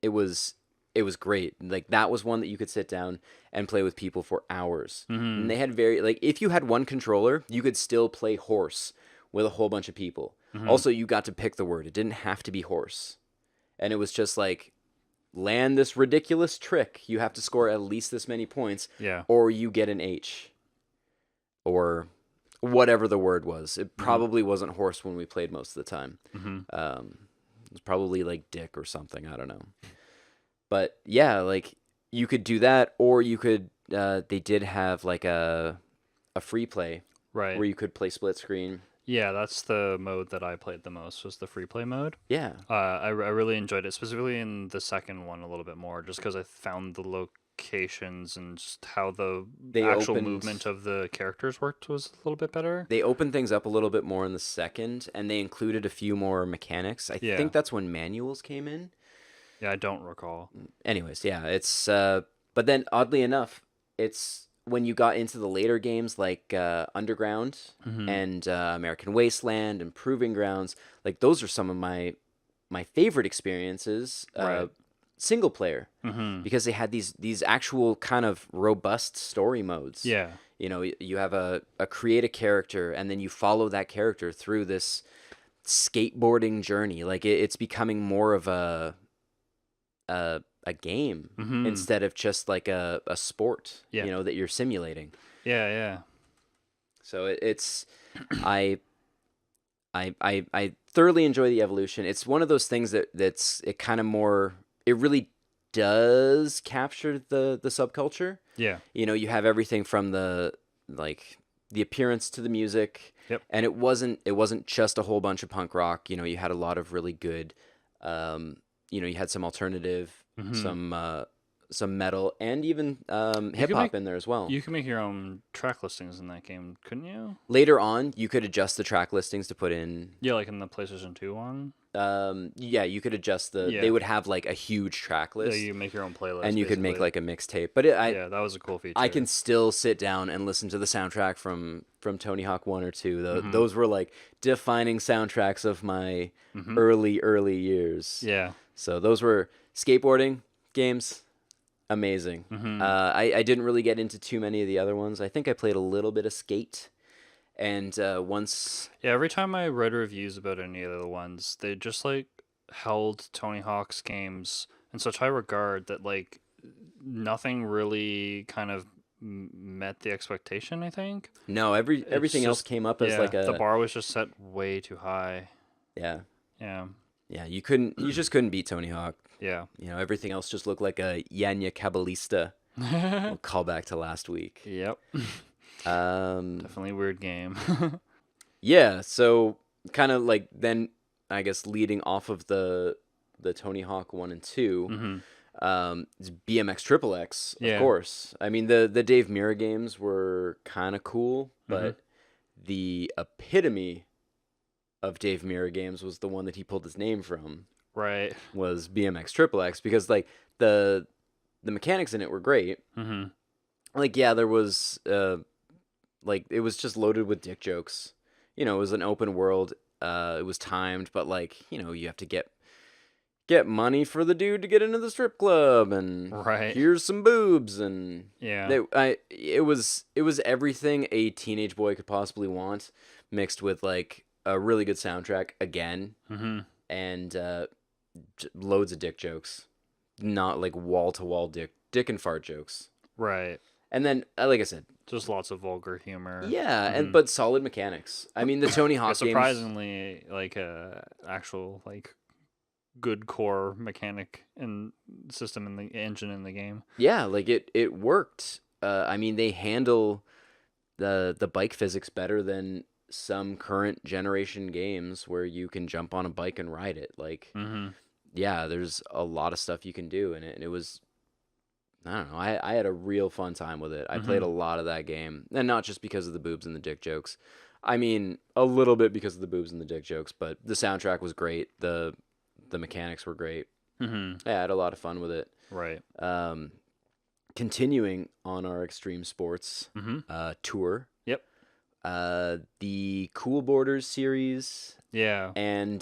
Speaker 2: it was great. Like that was one that you could sit down and play with people for hours.
Speaker 1: Hmm.
Speaker 2: And they had if you had one controller, you could still play horse with a whole bunch of people.
Speaker 1: Mhm.
Speaker 2: Also, you got to pick the word. It didn't have to be horse. And it was just like land this ridiculous trick. You have to score at least this many points
Speaker 1: Yeah.
Speaker 2: or you get an H. Or whatever the word was. It probably wasn't horse when we played most of the time.
Speaker 1: Hmm.
Speaker 2: It was probably like dick or something. I don't know. But yeah, like you could do that, or you could. They did have like a free play
Speaker 1: Right.
Speaker 2: where you could play split screen.
Speaker 1: Yeah, that's the mode that I played the most, was the free play mode.
Speaker 2: Yeah,
Speaker 1: I really enjoyed it, specifically in the second one a little bit more, just because I found the locations and just how the
Speaker 2: They
Speaker 1: actual
Speaker 2: opened-
Speaker 1: movement of the characters worked was a little bit better.
Speaker 2: they opened things up a little bit more in the second, and they included a few more mechanics. I
Speaker 1: Yeah.
Speaker 2: think that's when manuals came in.
Speaker 1: Yeah, I don't recall.
Speaker 2: Anyways, yeah, it's. But then oddly enough, it's when you got into the later games like Underground
Speaker 1: Mhm.
Speaker 2: and American Wasteland and Proving Grounds. Like those are some of my favorite experiences,
Speaker 1: Right.
Speaker 2: single player,
Speaker 1: Hmm.
Speaker 2: because they had these actual kind of robust story modes.
Speaker 1: Yeah.
Speaker 2: You know, you have a create a character, and then you follow that character through this skateboarding journey. Like it's becoming more of a game
Speaker 1: Mm-hmm.
Speaker 2: instead of just like a sport,
Speaker 1: Yeah.
Speaker 2: that you're simulating.
Speaker 1: Yeah, yeah.
Speaker 2: So it's I I thoroughly enjoy the evolution. It's one of those things that's it kind of more it really does capture the subculture.
Speaker 1: Yeah.
Speaker 2: You have everything from like the appearance to the music,
Speaker 1: Yep.
Speaker 2: and it wasn't just a whole bunch of punk rock. You had a lot of really good, you had some alternative,
Speaker 1: Mm-hmm.
Speaker 2: some metal, and even
Speaker 1: You
Speaker 2: hip
Speaker 1: could
Speaker 2: hop
Speaker 1: make
Speaker 2: in there as well.
Speaker 1: you could make your own track listings in that game, couldn't you?
Speaker 2: Later on, you could adjust the track listings to put in.
Speaker 1: Yeah, like in the PlayStation 2 one.
Speaker 2: Yeah, you could adjust they
Speaker 1: Yeah.
Speaker 2: would have like a huge track
Speaker 1: Yeah,
Speaker 2: list,
Speaker 1: you make your own playlist
Speaker 2: and you could make
Speaker 1: basically.
Speaker 2: like a mixtape. But
Speaker 1: Yeah, that was a cool
Speaker 2: I
Speaker 1: feature.
Speaker 2: can still sit down and listen to the soundtrack from Tony Hawk 1 or 2.
Speaker 1: Mm-hmm.
Speaker 2: Those were like defining soundtracks of my
Speaker 1: Mm-hmm.
Speaker 2: early years.
Speaker 1: Yeah.
Speaker 2: So those were skateboarding games. Amazing.
Speaker 1: Mm-hmm.
Speaker 2: I didn't really get into too many of the other ones. I think I played a little bit of Skate. And once.
Speaker 1: Yeah, every time I read reviews about any of the ones, they just like held Tony Hawk's games in such high regard that like nothing really kind of met the expectation, I think.
Speaker 2: No,
Speaker 1: It's
Speaker 2: everything else
Speaker 1: just
Speaker 2: came up as
Speaker 1: yeah,
Speaker 2: like
Speaker 1: the
Speaker 2: a.
Speaker 1: bar was just set way too high.
Speaker 2: Yeah.
Speaker 1: Yeah.
Speaker 2: Yeah, you just couldn't beat Tony Hawk.
Speaker 1: Yeah.
Speaker 2: Everything else just looked like a Yanya Cabalista. We'll call back to last week.
Speaker 1: Yep.
Speaker 2: Um,
Speaker 1: Definitely a weird game.
Speaker 2: yeah, so kind of like then I guess leading off of the Tony Hawk 1 and 2,
Speaker 1: Mm-hmm.
Speaker 2: it's BMX Triple X, of
Speaker 1: Yeah.
Speaker 2: course. I mean the Dave Mirra games were kind of cool, but the epitome of Dave Mirra games was the one that he pulled his name from,
Speaker 1: Right.
Speaker 2: was BMX Triple X, because like the mechanics in it were great.
Speaker 1: Mm-hmm.
Speaker 2: Like yeah, there was like it was just loaded with dick jokes. It was an open world. It was timed, but like you have to get money for the dude to get into the strip club, and
Speaker 1: Right.
Speaker 2: here's some boobs, and
Speaker 1: Yeah.
Speaker 2: it was everything a teenage boy could possibly want, mixed with like a really good soundtrack again,
Speaker 1: Mm-hmm.
Speaker 2: and loads of dick jokes, not like wall to wall dick and fart jokes.
Speaker 1: Right.
Speaker 2: And then, like I said,
Speaker 1: Just lots of vulgar humor.
Speaker 2: yeah,
Speaker 1: Mhm.
Speaker 2: but solid mechanics. I mean, the Tony
Speaker 1: Yeah,
Speaker 2: Hawk games.
Speaker 1: surprisingly, like actual like good core mechanic and system in the engine in the game.
Speaker 2: Yeah, like it worked. I mean, they handle the bike physics better than some current generation games where you can jump on a bike and ride it. Like,
Speaker 1: Mm-hmm.
Speaker 2: yeah, there's a lot of stuff you can do in it, and it was. I don't know. I had a real fun time with it. I played a lot of that game, and not just because of the boobs and the dick jokes. I mean, a little bit because of the boobs and the dick jokes, but the soundtrack was great. The mechanics were great.
Speaker 1: Mm-hmm.
Speaker 2: Yeah, I had a lot of fun with it.
Speaker 1: Right.
Speaker 2: Continuing on our extreme sports
Speaker 1: Mm-hmm.
Speaker 2: tour,
Speaker 1: Yep.
Speaker 2: the Cool Borders series
Speaker 1: Yeah.
Speaker 2: and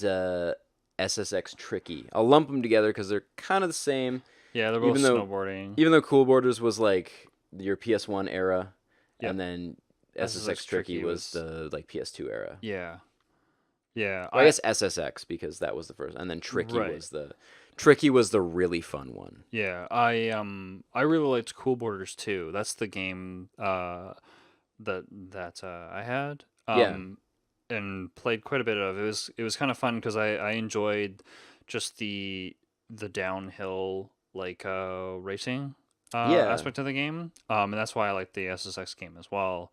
Speaker 2: SSX Tricky. I'll lump them together because they're kind of the same.
Speaker 1: Yeah, they're both
Speaker 2: Even though-
Speaker 1: snowboarding.
Speaker 2: Even though Cool Borders was like your PS1 era,
Speaker 1: Yep.
Speaker 2: and then SSX Tricky was the like PS2 era.
Speaker 1: Yeah. Yeah.
Speaker 2: Well, I guess SSX because that was the first, and then Tricky
Speaker 1: Right.
Speaker 2: was the really fun one.
Speaker 1: Yeah. I really liked Cool Borders too. That's the game that I had.
Speaker 2: Yeah.
Speaker 1: And played quite a bit of. It was kind of fun because I enjoyed just the downhill like racing
Speaker 2: Yeah.
Speaker 1: aspect of the game. And that's why I like the SSX game as well.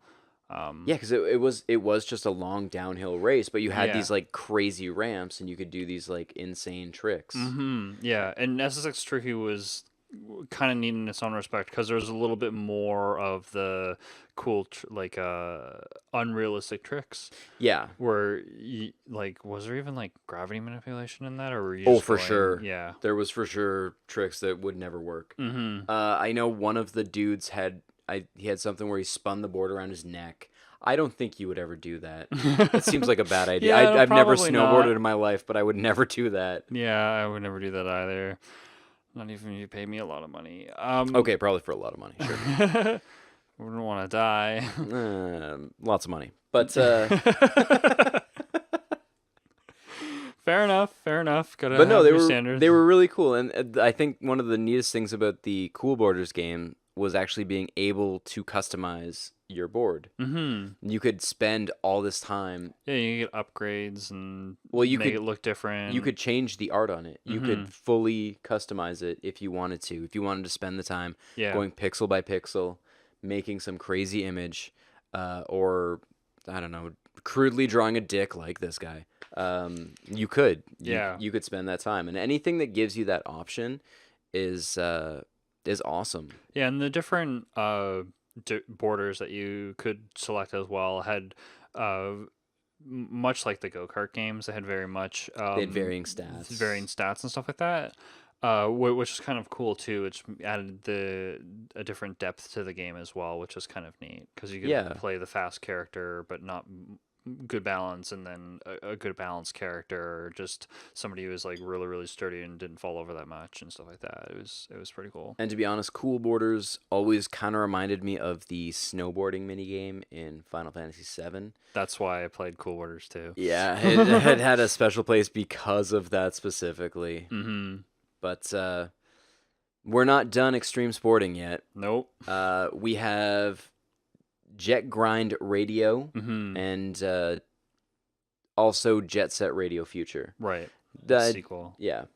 Speaker 2: Yeah, because it was just a long downhill race, but you had
Speaker 1: Yeah.
Speaker 2: these like crazy ramps, and you could do these like insane tricks.
Speaker 1: Mm-hmm. Yeah, and SSX Tricky was kind of neat in its own respect because there's a little bit more of the cool unrealistic tricks
Speaker 2: Yeah.
Speaker 1: where like was there even like gravity manipulation in that, or were you
Speaker 2: Oh,
Speaker 1: just
Speaker 2: for
Speaker 1: going-
Speaker 2: sure.
Speaker 1: Yeah.
Speaker 2: There was for sure tricks that would never work.
Speaker 1: Mm-hmm.
Speaker 2: I know one of the dudes he had something where he spun the board around his neck. I don't think you would ever do that. It seems like a bad idea.
Speaker 1: Yeah, no,
Speaker 2: I've never
Speaker 1: probably
Speaker 2: snowboarded
Speaker 1: not.
Speaker 2: in my life, but I would never do that.
Speaker 1: Yeah, I would never do that either. Not even if you pay me a lot of money.
Speaker 2: Okay, probably for a lot of money, sure.
Speaker 1: Wouldn't want to die.
Speaker 2: Lots of money. But
Speaker 1: stuff. Gotta
Speaker 2: But no,
Speaker 1: have
Speaker 2: they
Speaker 1: your
Speaker 2: were
Speaker 1: standards.
Speaker 2: really cool, and I think one of the neatest things about the Cool Borders game was actually being able to customize your board.
Speaker 1: Mm-hmm.
Speaker 2: You could spend all this time.
Speaker 1: Yeah, you get upgrades and
Speaker 2: Well,
Speaker 1: make it look
Speaker 2: you
Speaker 1: different.
Speaker 2: could change the art on it. You
Speaker 1: Mm-hmm.
Speaker 2: could fully customize it if you wanted to. If you wanted to spend the time
Speaker 1: Yeah.
Speaker 2: going pixel by pixel, making some crazy image, or I don't know, crudely drawing a dick like this guy. You could.
Speaker 1: Yeah.
Speaker 2: You could spend that time, and anything that gives you that option is awesome.
Speaker 1: Yeah, and the different borders that you could select as well had much like the go-kart games, they had very much
Speaker 2: They had varying stats.
Speaker 1: varying stats and stuff like that. Which is kind of cool too, which added a different depth to the game as well, which is kind of neat because you could
Speaker 2: Yeah,
Speaker 1: play the fast character but not good balance, and then a good balanced character, or just somebody who was like really sturdy and didn't fall over that much and stuff like that. It was pretty cool.
Speaker 2: and to be honest, Cool Borders always kind of reminded me of the snowboarding minigame in Final Fantasy VII.
Speaker 1: That's why I played Cool Orders too.
Speaker 2: Yeah, it had a special place because of that specifically.
Speaker 1: Mm-hmm.
Speaker 2: But we're not done extreme sporting yet.
Speaker 1: Nope.
Speaker 2: We have Jet Grind Radio
Speaker 1: Mm-hmm.
Speaker 2: and also Jet Set Radio Future.
Speaker 1: Right.
Speaker 2: The,
Speaker 1: Sequel.
Speaker 2: yeah,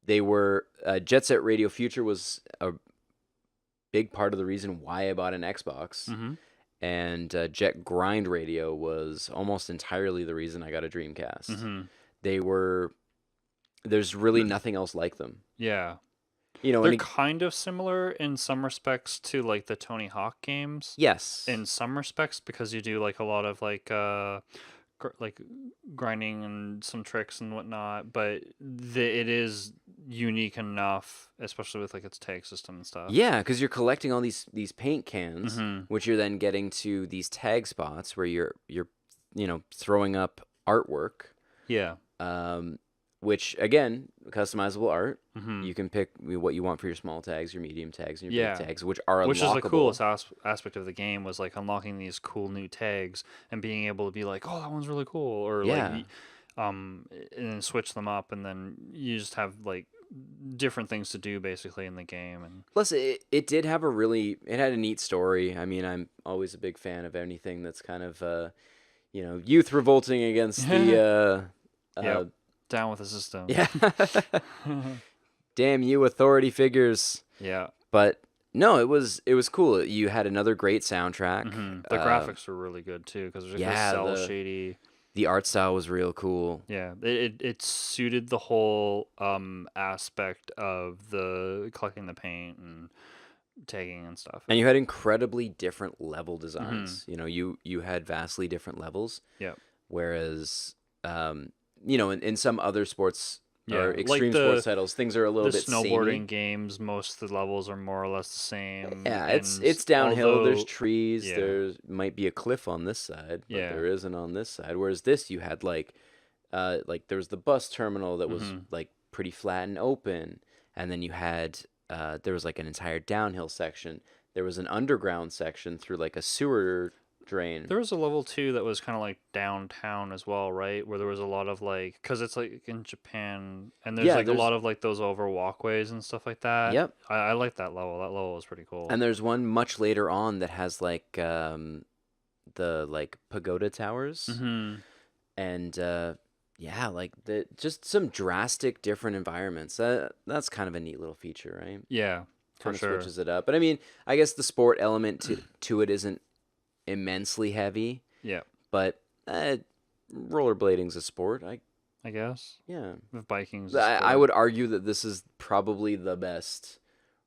Speaker 2: they were Jet Set Radio Future was a big part of the reason why I bought an Xbox.
Speaker 1: Mm-hmm.
Speaker 2: And Jet Grind Radio was almost entirely the reason I got a Dreamcast.
Speaker 1: Mm-hmm.
Speaker 2: There's really nothing else like them.
Speaker 1: Yeah.
Speaker 2: You know,
Speaker 1: They're kind of similar in some respects to like the Tony Hawk games.
Speaker 2: yes,
Speaker 1: In some respects, because you do like a lot of like like grinding and some tricks and whatnot, but it is unique enough, especially with like its tag system and stuff.
Speaker 2: yeah, because you're collecting all these paint cans,
Speaker 1: Mm-hmm.
Speaker 2: which you're then getting to these tag spots where you're throwing up artwork.
Speaker 1: Yeah.
Speaker 2: Which again, customizable art.
Speaker 1: Mm-hmm.
Speaker 2: You can pick what you want for your small tags, your medium tags, and your
Speaker 1: Yeah.
Speaker 2: big tags, which are
Speaker 1: Which is the
Speaker 2: unlockable.
Speaker 1: coolest aspect of the game, was like unlocking these cool new tags and being able to be like, oh, that one's really cool, or
Speaker 2: Yeah.
Speaker 1: like, and then switch them up, and then you just have like different things to do basically in the game. And
Speaker 2: Plus, it had a neat story. I mean, I'm always a big fan of anything that's kind of, youth revolting against the,
Speaker 1: Yep. Down with the system.
Speaker 2: yeah, damn you authority figures.
Speaker 1: Yeah.
Speaker 2: But no, it was cool. You had another great soundtrack.
Speaker 1: Mm-hmm. The graphics were really good too, because there's like
Speaker 2: yeah,
Speaker 1: cell shady.
Speaker 2: The art style was real cool.
Speaker 1: Yeah, it suited the whole aspect of the collecting the paint and tagging and stuff.
Speaker 2: And you had incredibly different level designs. You know, you had vastly different levels.
Speaker 1: Yep.
Speaker 2: Whereas, in some other sports or
Speaker 1: like
Speaker 2: extreme sports titles, things are a little
Speaker 1: the
Speaker 2: bit
Speaker 1: snowboarding
Speaker 2: samey.
Speaker 1: games, most of the levels are more or less the same.
Speaker 2: Yeah,
Speaker 1: and
Speaker 2: it's downhill. There's
Speaker 1: although-
Speaker 2: trees.
Speaker 1: yeah.
Speaker 2: There might be a cliff on this side, but
Speaker 1: Yeah.
Speaker 2: there isn't on this side. Whereas this, you had like there was the bus terminal that was like pretty flat and open, and then you had there was like an entire downhill section. There was an underground section through like a sewer drain.
Speaker 1: There was a level 2 that was kind of like downtown as well, right? Where there was a lot of like, because it's like in Japan, and there's
Speaker 2: Yeah,
Speaker 1: like
Speaker 2: there's-
Speaker 1: a lot of like those over walkways and stuff like that.
Speaker 2: Yep.
Speaker 1: I like that level. That level was pretty cool.
Speaker 2: And there's one much later on that has like the like pagoda towers,
Speaker 1: Mm-hmm.
Speaker 2: and yeah, like just some drastic different environments. That's kind of a neat little feature, right?
Speaker 1: Yeah, for
Speaker 2: Kind of
Speaker 1: sure.
Speaker 2: switches it up. But I mean, I guess the sport element to it isn't immensely heavy,
Speaker 1: Yeah,
Speaker 2: but rollerblading's a sport.
Speaker 1: I guess.
Speaker 2: Yeah.
Speaker 1: With Vikings.
Speaker 2: I would argue that this is probably the best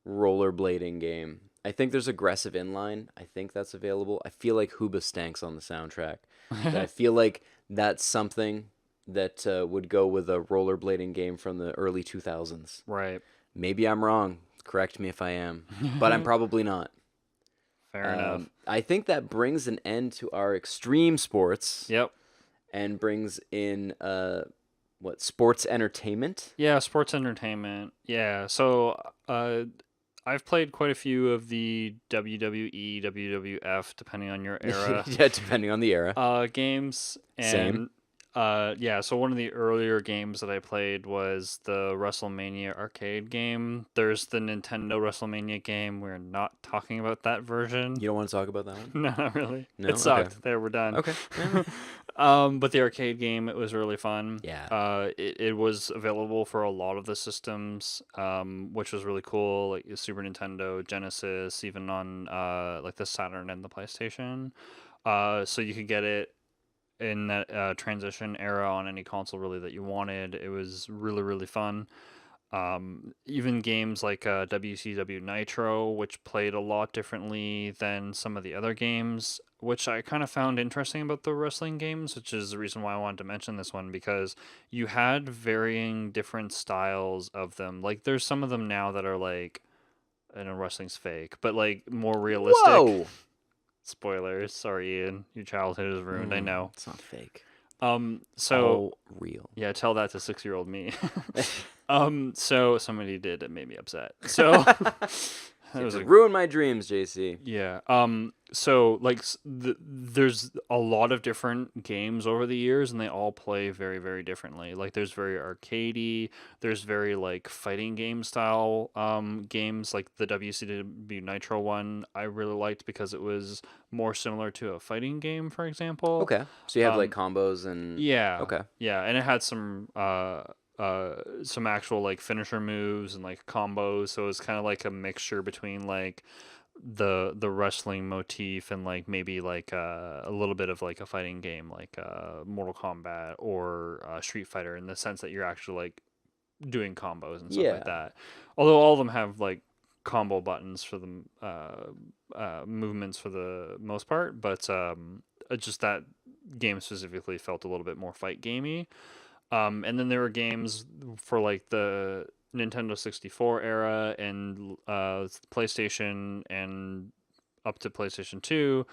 Speaker 2: rollerblading game. I think there's aggressive inline. I think that's available. I feel like Huba Stanks on the soundtrack. I feel like that's something that would go with a rollerblading game from the early 2000s.
Speaker 1: Right.
Speaker 2: Maybe I'm wrong. Correct me if I am. But I'm probably not.
Speaker 1: Fair enough.
Speaker 2: I think that brings an end to our extreme sports
Speaker 1: Yep.
Speaker 2: and brings in sports entertainment.
Speaker 1: Yeah, sports entertainment. Yeah. So, I've played quite a few of the WWE, WWF, depending on your era,
Speaker 2: Yeah, depending on the era.
Speaker 1: games. And
Speaker 2: Same.
Speaker 1: Yeah, so one of the earlier games that I played was the WrestleMania arcade game. There's the Nintendo WrestleMania game. We're not talking about that version.
Speaker 2: You don't want to talk about that one?
Speaker 1: No, not really. It
Speaker 2: No? Okay.
Speaker 1: sucked. There, we're done.
Speaker 2: Okay. Yeah.
Speaker 1: But the arcade game, it was really fun.
Speaker 2: Yeah.
Speaker 1: It was available for a lot of the systems, which was really cool, like Super Nintendo, Genesis, even on like the Saturn and the PlayStation. So you could get it in that transition era on any console really that you wanted. It was really, really fun. Even games like WCW Nitro, which played a lot differently than some of the other games, which I kind of found interesting about the wrestling games, which is the reason why I wanted to mention this one because you had varying different styles of them. Like, there's some of them now that are like, I know wrestling's fake, but like more realistic.
Speaker 2: Whoa!
Speaker 1: Spoilers, sorry, Ian, your childhood is ruined. I know.
Speaker 2: It's not fake.
Speaker 1: So
Speaker 2: All real.
Speaker 1: yeah, tell that to 6-year-old me. So somebody did it made me upset. So that was a
Speaker 2: Ruin my dreams, JC.
Speaker 1: yeah. So like there's a lot of different games over the years, and they all play very, very differently. Like there's very arcadey, there's very like fighting game style games, like the WCW Nitro one. I really liked because it was more similar to a fighting game, for example.
Speaker 2: Okay. So you have like combos and
Speaker 1: Yeah.
Speaker 2: Okay.
Speaker 1: Yeah, and it had some actual like finisher moves and like combos, so it's kind of like a mixture between like the wrestling motif and like maybe like a little bit of like a fighting game like Mortal Kombat or Street Fighter in the sense that you're actually like doing combos and stuff like
Speaker 2: Yeah.
Speaker 1: that. Although all of them have like combo buttons for the movements for the most part, but just that game specifically felt a little bit more fight gamey. And then there were games for like the Nintendo 64 era and PlayStation and up to PlayStation 2,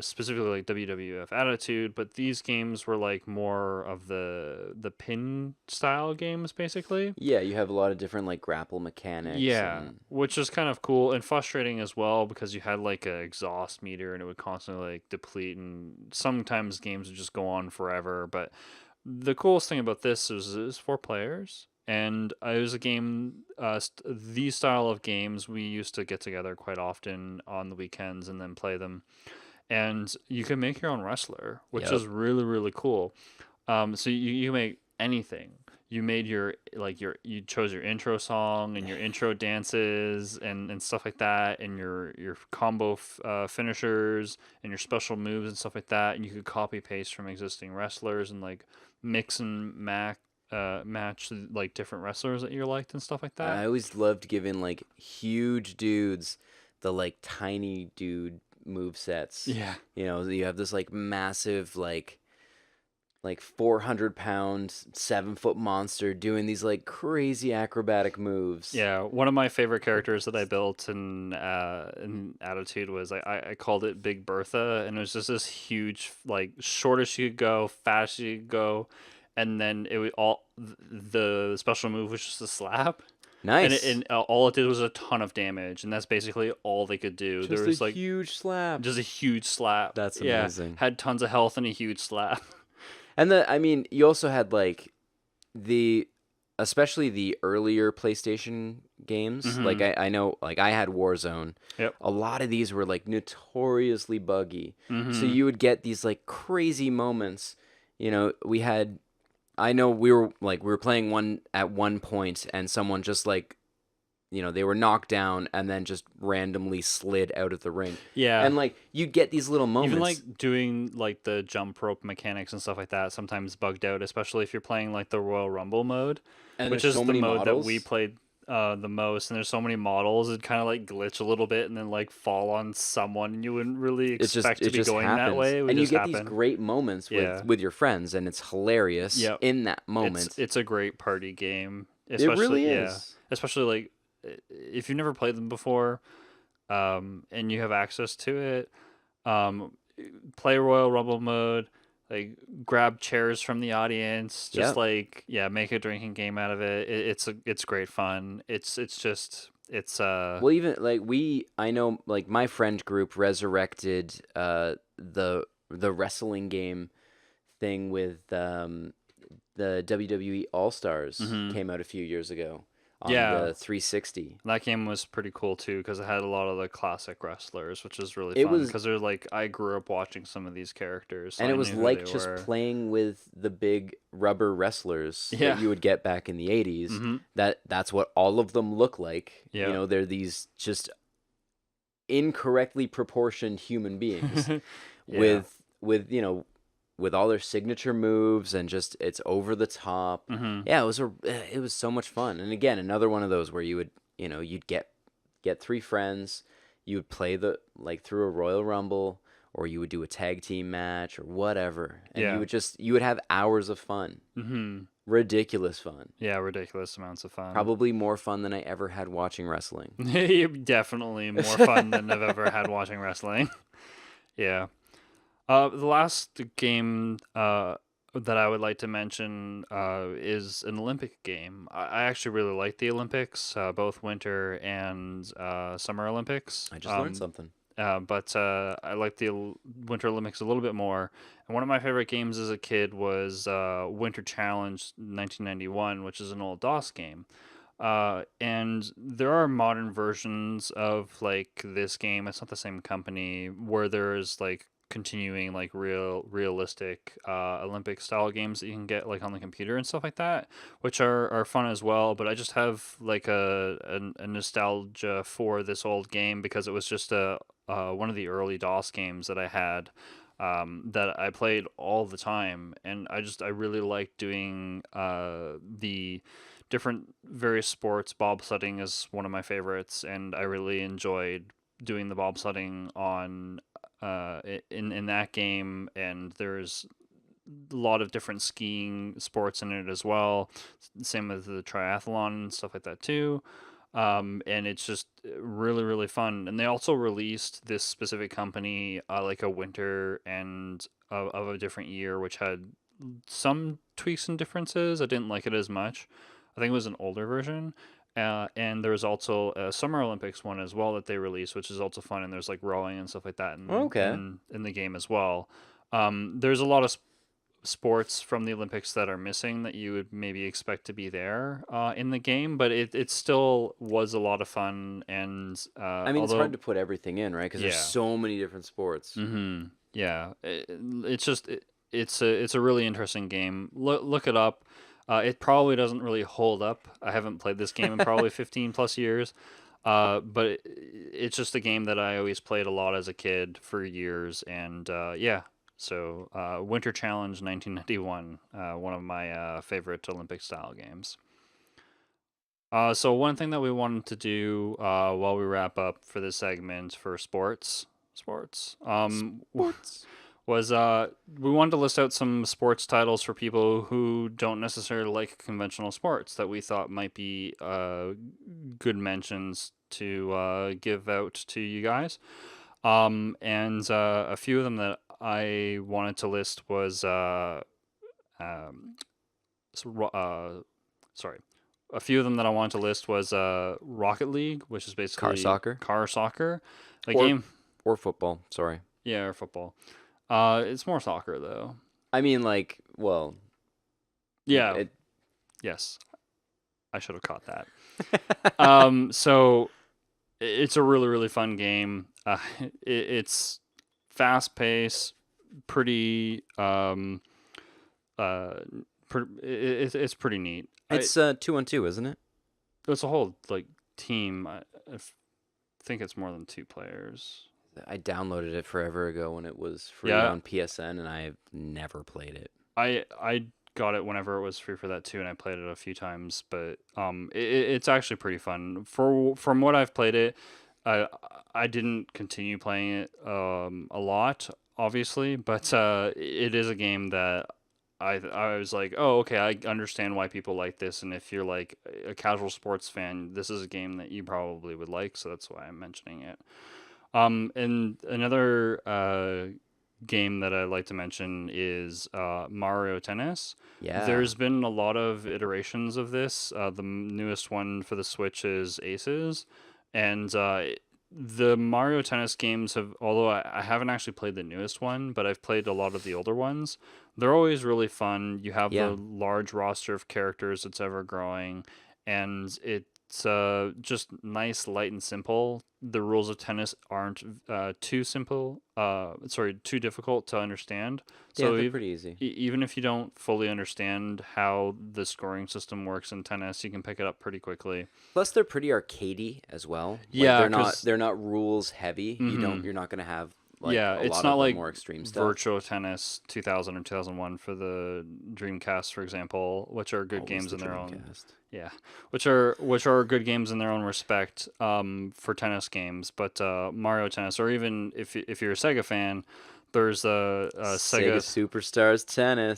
Speaker 1: specifically like WWF Attitude. But these games were like more of the pin style games, basically.
Speaker 2: Yeah, you have a lot of different like grapple mechanics
Speaker 1: Yeah,
Speaker 2: and
Speaker 1: which is kind of cool and frustrating as well because you had like an exhaust meter and it would constantly like deplete, and sometimes games would just go on forever. But the coolest thing about this is it's 4 players, and it was a game. These style of games we used to get together quite often on the weekends and then play them, and you can make your own wrestler, which
Speaker 2: Yep.
Speaker 1: is really, really cool. So you make anything. You made you chose your intro song and your intro dances and stuff like that, and your combo finishers and your special moves and stuff like that, and you could copy paste from existing wrestlers and like mix and match like different wrestlers that you liked and stuff like that.
Speaker 2: I always loved giving like huge dudes the like tiny dude move sets.
Speaker 1: Yeah.
Speaker 2: You know, you have this like massive like 400-pound 7-foot monster doing these like crazy acrobatic moves.
Speaker 1: Yeah, one of my favorite characters that I built in Attitude was I called it Big Bertha, and it was just this huge, like short as she could go, fast as she could go, and then it would the special move was just a slap, and
Speaker 2: Nice.
Speaker 1: all it did was a ton of damage, and that's basically all they could do.
Speaker 2: Just
Speaker 1: There was
Speaker 2: a
Speaker 1: like
Speaker 2: huge slap.
Speaker 1: just a huge slap.
Speaker 2: That's
Speaker 1: Yeah,
Speaker 2: amazing.
Speaker 1: had tons of health and a huge slap.
Speaker 2: And I mean, you also had like especially the earlier PlayStation games. Like I know, like I had Warzone.
Speaker 1: Yep.
Speaker 2: A lot of these were like notoriously buggy. So
Speaker 1: Mhm.
Speaker 2: you would get these like crazy moments. You know, I know we were playing one at one point, and someone just like, you know, they were knocked down and then just randomly slid out of the ring.
Speaker 1: Yeah.
Speaker 2: And like you get these little moments.
Speaker 1: Even like doing like the jump rope mechanics and stuff like that sometimes bugged out, especially if you're playing like the Royal Rumble mode,
Speaker 2: And
Speaker 1: which
Speaker 2: there's
Speaker 1: is
Speaker 2: so
Speaker 1: the
Speaker 2: many
Speaker 1: mode
Speaker 2: models.
Speaker 1: that we played the most. And there's so many models, it kind of like glitch a little bit and then like fall on someone, and you wouldn't really expect to be going
Speaker 2: happens.
Speaker 1: that way. It would
Speaker 2: And you
Speaker 1: just
Speaker 2: get
Speaker 1: happen.
Speaker 2: these great moments
Speaker 1: Yeah.
Speaker 2: with your friends, and it's hilarious
Speaker 1: Yep.
Speaker 2: in that moment.
Speaker 1: It's a great party game,
Speaker 2: It
Speaker 1: especially
Speaker 2: really
Speaker 1: yeah,
Speaker 2: is.
Speaker 1: especially like if you've never played them before, and you have access to it, play Royal Rumble mode, like grab chairs from the audience, just
Speaker 2: Yep.
Speaker 1: like make a drinking game out of it. It's great fun. It's
Speaker 2: Well, even like I know like my friend group resurrected the wrestling game thing with the WWE All Stars
Speaker 1: Hmm.
Speaker 2: came out a few years ago on
Speaker 1: Yeah,
Speaker 2: the 360.
Speaker 1: that game was pretty cool too because it had a lot of the classic wrestlers, which is really
Speaker 2: It
Speaker 1: fun
Speaker 2: was
Speaker 1: because they're like I grew up watching some of these characters, so
Speaker 2: and it
Speaker 1: I
Speaker 2: was
Speaker 1: knew who
Speaker 2: like
Speaker 1: they
Speaker 2: just
Speaker 1: were.
Speaker 2: playing with the big rubber wrestlers that
Speaker 1: Yeah.
Speaker 2: you would get back in the 80s.
Speaker 1: Hmm.
Speaker 2: That's what all of them look like. You
Speaker 1: Yeah.
Speaker 2: know, they're these just incorrectly proportioned human beings
Speaker 1: Yeah.
Speaker 2: with all their signature moves and just it's over the top.
Speaker 1: Hmm.
Speaker 2: Yeah, it was so much fun. And again, another one of those where you would, you'd get three friends, you would play the like through a Royal Rumble or you would do a tag team match or whatever. And
Speaker 1: Yeah.
Speaker 2: you would have hours of fun.
Speaker 1: Hmm.
Speaker 2: Ridiculous fun.
Speaker 1: Yeah, ridiculous amounts of fun.
Speaker 2: Probably more fun than I ever had watching wrestling.
Speaker 1: Definitely more fun than I've ever had watching wrestling. Yeah. The last game that I would like to mention is an Olympic game. I actually really like the Olympics, both Winter and Summer Olympics.
Speaker 2: I just learned something.
Speaker 1: But I like the Winter Olympics a little bit more. And one of my favorite games as a kid was Winter Challenge 1991, which is an old DOS game. And there are modern versions of like this game. It's not the same company where there's like continuing like realistic Olympic style games that you can get like on the computer and stuff like that, which are fun as well. But I just have like a nostalgia for this old game because it was just a one of the early DOS games that I had. That I played all the time, and I really liked doing the different various sports. Bobsledding is one of my favorites, and I really enjoyed doing the bobsledding on in that game. And there's a lot of different skiing sports in it as well. Same with the triathlon and stuff like that too. And it's just really really fun. And they also released this specific company like a winter and of a different year, which had some tweaks and differences. I didn't like it as much. I think it was an older version. And there was also a Summer Olympics one as well that they released, which is also fun. And there's like rowing and stuff like that
Speaker 2: Okay.
Speaker 1: in the game as well. There's a lot of sports from the Olympics that are missing that you would maybe expect to be there in the game, but it still was a lot of fun. And
Speaker 2: I mean, it's hard
Speaker 1: although,
Speaker 2: to put everything in, right? Because there's
Speaker 1: yeah,
Speaker 2: so many different sports.
Speaker 1: yeah, it's just it's a really interesting game. Look it up. It probably doesn't really hold up. I haven't played this game in probably 15 plus years. But it's just a game that I always played a lot as a kid for years, and yeah. So, Winter Challenge 1991, one of my favorite Olympic style games. So one thing that we wanted to do while we wrap up for this segment for sports,
Speaker 2: Sports.
Speaker 1: was we wanted to list out some sports titles for people who don't necessarily like conventional sports that we thought might be good mentions to give out to you guys. And a few of them that I wanted to list was um, sorry. A few of them that I wanted to list was Rocket League, which is
Speaker 2: Car
Speaker 1: basically
Speaker 2: soccer
Speaker 1: car soccer. The
Speaker 2: or
Speaker 1: game,
Speaker 2: or football. Sorry.
Speaker 1: yeah, or football. It's more soccer though.
Speaker 2: I mean, like, well,
Speaker 1: Yeah,
Speaker 2: it,
Speaker 1: yes, I should have caught that. So it's a really really fun game. It's fast paced, pretty uh, it's pretty neat.
Speaker 2: it's 2-on-2, isn't it?
Speaker 1: It's a whole like team. Think it's more than two players.
Speaker 2: I downloaded it forever ago when it was free
Speaker 1: Yeah,
Speaker 2: on PSN, and I've never played it.
Speaker 1: I got it whenever it was free for that too, and I played it a few times. But it's actually pretty fun. From what I've played it, I I didn't continue playing it a lot, obviously, but it is a game that I was like, oh, okay, I understand why people like this, and if you're like a casual sports fan, this is a game that you probably would like, so that's why I'm mentioning it. And another game that I'd like to mention is Mario Tennis.
Speaker 2: Yeah.
Speaker 1: There's been a lot of iterations of this. The newest one for the Switch is Aces, and the Mario Tennis games have, although I haven't actually played the newest one, but I've played a lot of the older ones. They're always really fun. You have the
Speaker 2: Yeah,
Speaker 1: large roster of characters that's ever growing, and it's just nice, light, and simple. The rules of tennis aren't too simple, sorry, too difficult to understand.
Speaker 2: yeah,
Speaker 1: So
Speaker 2: they're pretty easy.
Speaker 1: even if you don't fully understand how the scoring system works in tennis, you can pick it up pretty quickly.
Speaker 2: Plus, they're pretty arcadey as well. Like
Speaker 1: Yeah, because
Speaker 2: they're not rules heavy. You're not gonna have like
Speaker 1: yeah,
Speaker 2: a
Speaker 1: it's
Speaker 2: lot
Speaker 1: not
Speaker 2: of the
Speaker 1: like
Speaker 2: more extreme stuff.
Speaker 1: Virtual Tennis 2000 or 2001 for the Dreamcast, for example, which are good
Speaker 2: Always
Speaker 1: games
Speaker 2: the
Speaker 1: in their own.
Speaker 2: Dreamcast.
Speaker 1: Yeah, which are good games in their own respect for tennis games. But Mario Tennis, or even if you're a Sega fan, there's a
Speaker 2: Sega
Speaker 1: Sega.
Speaker 2: Superstars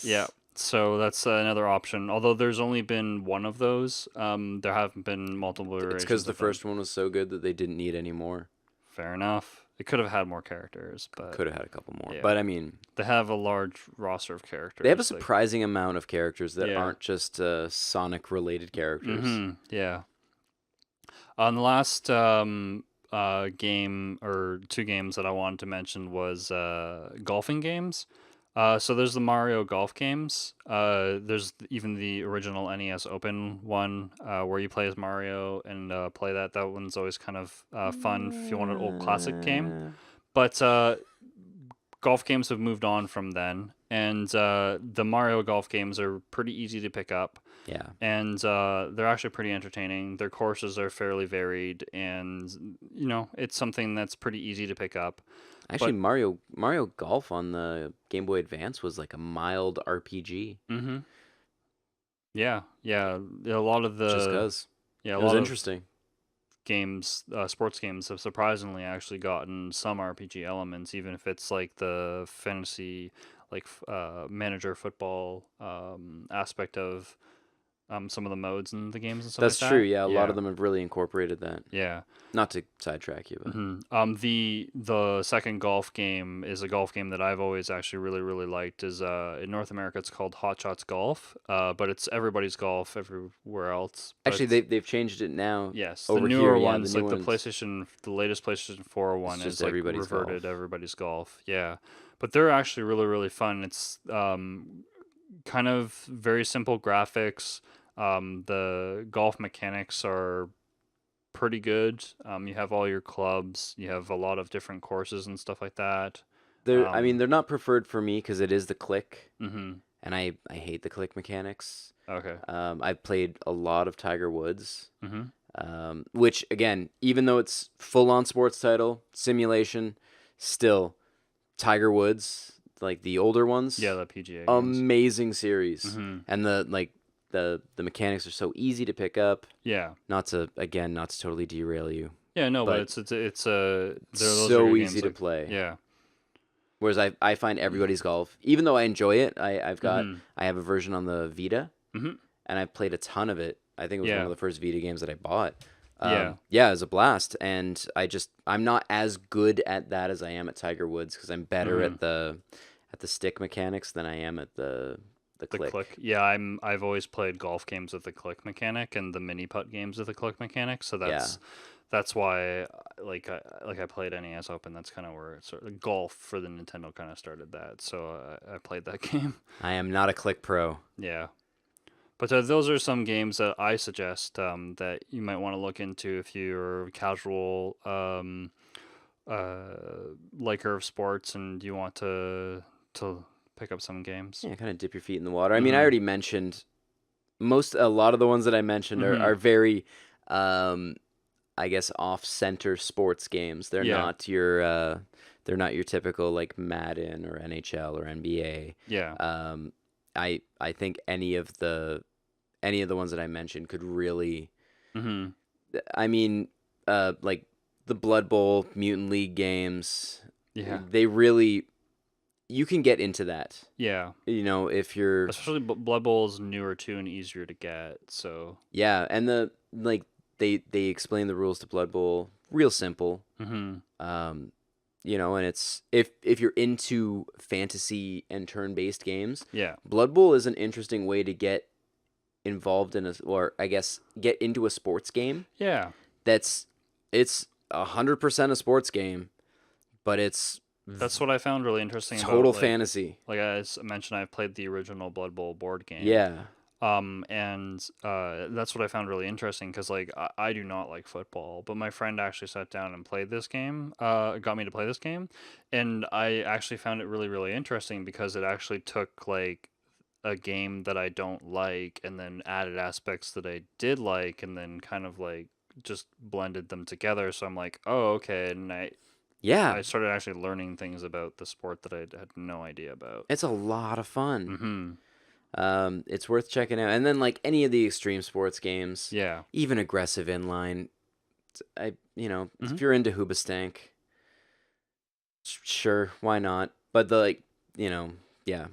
Speaker 1: Yeah,
Speaker 2: Tennis.
Speaker 1: so that's another option. Although there's only been one of those, there haven't been multiple
Speaker 2: It's because
Speaker 1: iterations
Speaker 2: the
Speaker 1: of them.
Speaker 2: first one was so good that they didn't need any more.
Speaker 1: Fair enough. It could have had more characters, but
Speaker 2: Could have had a couple more,
Speaker 1: yeah.
Speaker 2: but I mean,
Speaker 1: They have a large roster of
Speaker 2: they have a
Speaker 1: characters. Like,
Speaker 2: surprising amount of characters that
Speaker 1: yeah.
Speaker 2: aren't just Sonic related characters.
Speaker 1: Yeah. On the last game or two games that I wanted to mention was golfing games. So there's the Mario golf games. There's even the original NES Open one where you play as Mario and play that. That one's always kind of fun if you want an old classic game.
Speaker 2: Uh,
Speaker 1: But golf games have moved on from then, and the Mario golf games are pretty easy to pick up,
Speaker 2: yeah.
Speaker 1: and they're actually pretty entertaining. Their courses are fairly varied, and it's something that's pretty easy to pick up.
Speaker 2: Actually,
Speaker 1: But
Speaker 2: Mario Golf on the Game Boy Advance was like a mild RPG.
Speaker 1: hmm yeah, yeah, a lot of
Speaker 2: Just
Speaker 1: the
Speaker 2: cause
Speaker 1: yeah a
Speaker 2: it was
Speaker 1: lot of
Speaker 2: interesting.
Speaker 1: games, sports games have surprisingly actually gotten some RPG elements, even if it's like the fantasy, like manager football aspect of some of the modes in the games and stuff like
Speaker 2: That's true.
Speaker 1: that.
Speaker 2: Yeah, a lot
Speaker 1: Yeah,
Speaker 2: of them have really incorporated that.
Speaker 1: yeah.
Speaker 2: Not to sidetrack you, but
Speaker 1: The second golf game is a golf game that I've always actually really liked. Is in North America it's called Hot Shots Golf, but it's everybody's golf everywhere else.
Speaker 2: actually
Speaker 1: But
Speaker 2: they've changed it now.
Speaker 1: yes, the
Speaker 2: Over here,
Speaker 1: newer
Speaker 2: yeah, the
Speaker 1: ones,
Speaker 2: new
Speaker 1: like
Speaker 2: ones,
Speaker 1: the latest PlayStation 4
Speaker 2: it's
Speaker 1: one
Speaker 2: just
Speaker 1: is like
Speaker 2: everybody's
Speaker 1: reverted
Speaker 2: golf.
Speaker 1: everybody's golf. Yeah, but they're actually really fun. It's kind of very simple graphics. The golf mechanics are pretty good. You have all your clubs. You have a lot of different courses and stuff like that.
Speaker 2: I mean,
Speaker 1: Um,
Speaker 2: they're not preferred for me because it is the click,
Speaker 1: hmm
Speaker 2: and I hate the click mechanics.
Speaker 1: Okay.
Speaker 2: I've played a lot of Tiger Woods,
Speaker 1: hmm
Speaker 2: which again, even though it's full on sports title simulation, still Tiger Woods, like the older
Speaker 1: Yeah,
Speaker 2: ones,
Speaker 1: the PGA games.
Speaker 2: amazing series,
Speaker 1: hmm
Speaker 2: and the mechanics are so easy to pick up.
Speaker 1: Yeah.
Speaker 2: Not to totally derail you,
Speaker 1: Yeah. No, but
Speaker 2: but
Speaker 1: it's those are
Speaker 2: so
Speaker 1: good
Speaker 2: easy
Speaker 1: games.
Speaker 2: to
Speaker 1: Like
Speaker 2: play.
Speaker 1: yeah.
Speaker 2: Whereas I find everybody's golf, even though I enjoy it,
Speaker 1: hmm
Speaker 2: I have a version on the Vita,
Speaker 1: hmm
Speaker 2: and I played a ton of it. I think it was one
Speaker 1: Yeah.
Speaker 2: of the first Vita games that I bought.
Speaker 1: Yeah.
Speaker 2: Yeah, it was a blast, and I'm not as good at that as I am at Tiger Woods because I'm better
Speaker 1: hmm
Speaker 2: at the stick mechanics than I am at the
Speaker 1: The click.
Speaker 2: click.
Speaker 1: Yeah, I've always played golf games with the click mechanic and the mini putt games with the click mechanic. So
Speaker 2: Yeah,
Speaker 1: that's why I played NES Open. That's kind of where it sort of golf for the Nintendo kind of started that. So I played that game.
Speaker 2: I am not a click pro.
Speaker 1: Yeah. But those are some games that I suggest that you might want to look into if you're a casual liker of sports and you want to pick up some games.
Speaker 2: Yeah, kind of dip your feet in the water. I mean, I
Speaker 1: Mhm.
Speaker 2: already mentioned a lot of the ones that I mentioned
Speaker 1: Mhm.
Speaker 2: are very um, I guess off center sports games.
Speaker 1: Yeah.
Speaker 2: They're not your typical like Madden or NHL or NBA.
Speaker 1: Yeah.
Speaker 2: Um, I think any of the ones that I mentioned could really
Speaker 1: Mhm.
Speaker 2: I mean like the Blood Bowl, Mutant League games,
Speaker 1: Yeah.
Speaker 2: they really you can get into that.
Speaker 1: Yeah.
Speaker 2: You know, if you're
Speaker 1: Especially Blood Bowl is newer too and easier to get. So.
Speaker 2: yeah, and the like they explain the rules to Blood Bowl real simple.
Speaker 1: Mhm.
Speaker 2: Um, you know, and it's if you're into fantasy and turn-based games,
Speaker 1: Yeah.
Speaker 2: Blood Bowl is an interesting way to get involved in a or I guess get into a sports game
Speaker 1: Yeah.
Speaker 2: that's it's 100% a sports game, but it's
Speaker 1: That's what I found really interesting
Speaker 2: total
Speaker 1: about
Speaker 2: fantasy.
Speaker 1: like as I mentioned, I've played the original Blood Bowl board game.
Speaker 2: Yeah.
Speaker 1: And that's what I found really interesting because like I do not like football, but my friend actually sat down and played this game, got me to play this game, and I actually found it really really interesting because it actually took like a game that I don't like and then added aspects that I did like and then kind of like just blended them together. So I'm like, oh okay, and
Speaker 2: Yeah.
Speaker 1: I started actually learning things about the sport that I had no idea about.
Speaker 2: It's a lot of fun.
Speaker 1: Mm-hmm.
Speaker 2: It's worth checking out. And then like any of the extreme sports games,
Speaker 1: Yeah.
Speaker 2: even aggressive inline,
Speaker 1: Mm-hmm.
Speaker 2: if you're into Hoobastank, sure, why not? But yeah.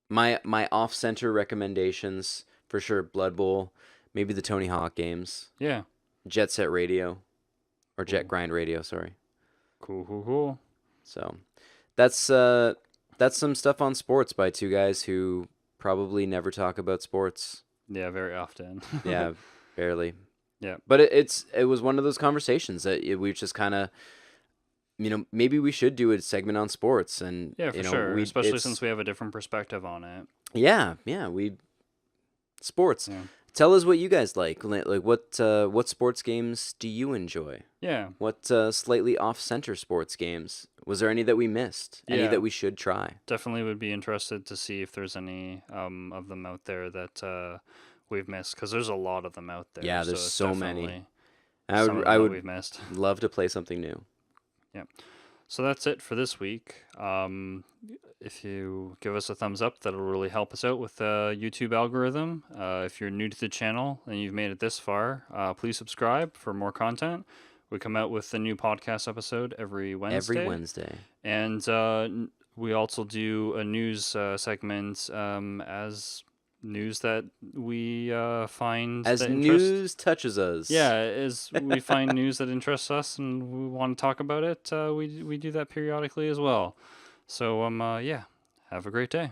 Speaker 2: My off center recommendations for sure: Blood Bowl, maybe the Tony Hawk games,
Speaker 1: Yeah.
Speaker 2: Jet Set Radio, or Jet
Speaker 1: Cool.
Speaker 2: Grind Radio. Sorry.
Speaker 1: Cool. Cool. Cool.
Speaker 2: So that's that's some stuff on sports by two guys who probably never talk about sports.
Speaker 1: Yeah. Very often.
Speaker 2: Yeah, barely.
Speaker 1: Yeah.
Speaker 2: But it was one of those conversations that we just kind of, maybe we should do a segment on sports, and
Speaker 1: Yeah, for sure. Especially since we have a different perspective on it.
Speaker 2: yeah, we sports.
Speaker 1: Yeah.
Speaker 2: Tell us what you guys like. Like what sports games do you enjoy?
Speaker 1: Yeah.
Speaker 2: What slightly off center sports games? Was there any that we missed? Any
Speaker 1: Yeah.
Speaker 2: that we should try?
Speaker 1: Definitely would be interested to see if there's any of them out there that we've missed because there's a lot of them out there.
Speaker 2: Yeah,
Speaker 1: So
Speaker 2: there's
Speaker 1: it's
Speaker 2: so many.
Speaker 1: definitely
Speaker 2: I
Speaker 1: some of
Speaker 2: would
Speaker 1: them
Speaker 2: I
Speaker 1: that
Speaker 2: would
Speaker 1: we've missed.
Speaker 2: love to play something new.
Speaker 1: Yeah. So that's it for this week. If you give us a thumbs up, that'll really help us out with the YouTube algorithm. If you're new to the channel and you've made it this far, please subscribe for more content. We come out with a new podcast episode every
Speaker 2: Every
Speaker 1: Wednesday.
Speaker 2: Wednesday.
Speaker 1: And we also do a news segment as news that we find
Speaker 2: As
Speaker 1: that interests.
Speaker 2: news touches us.
Speaker 1: Yeah, as we find news that interests us and we want to talk about it, we do that periodically as well. So yeah, have a great day.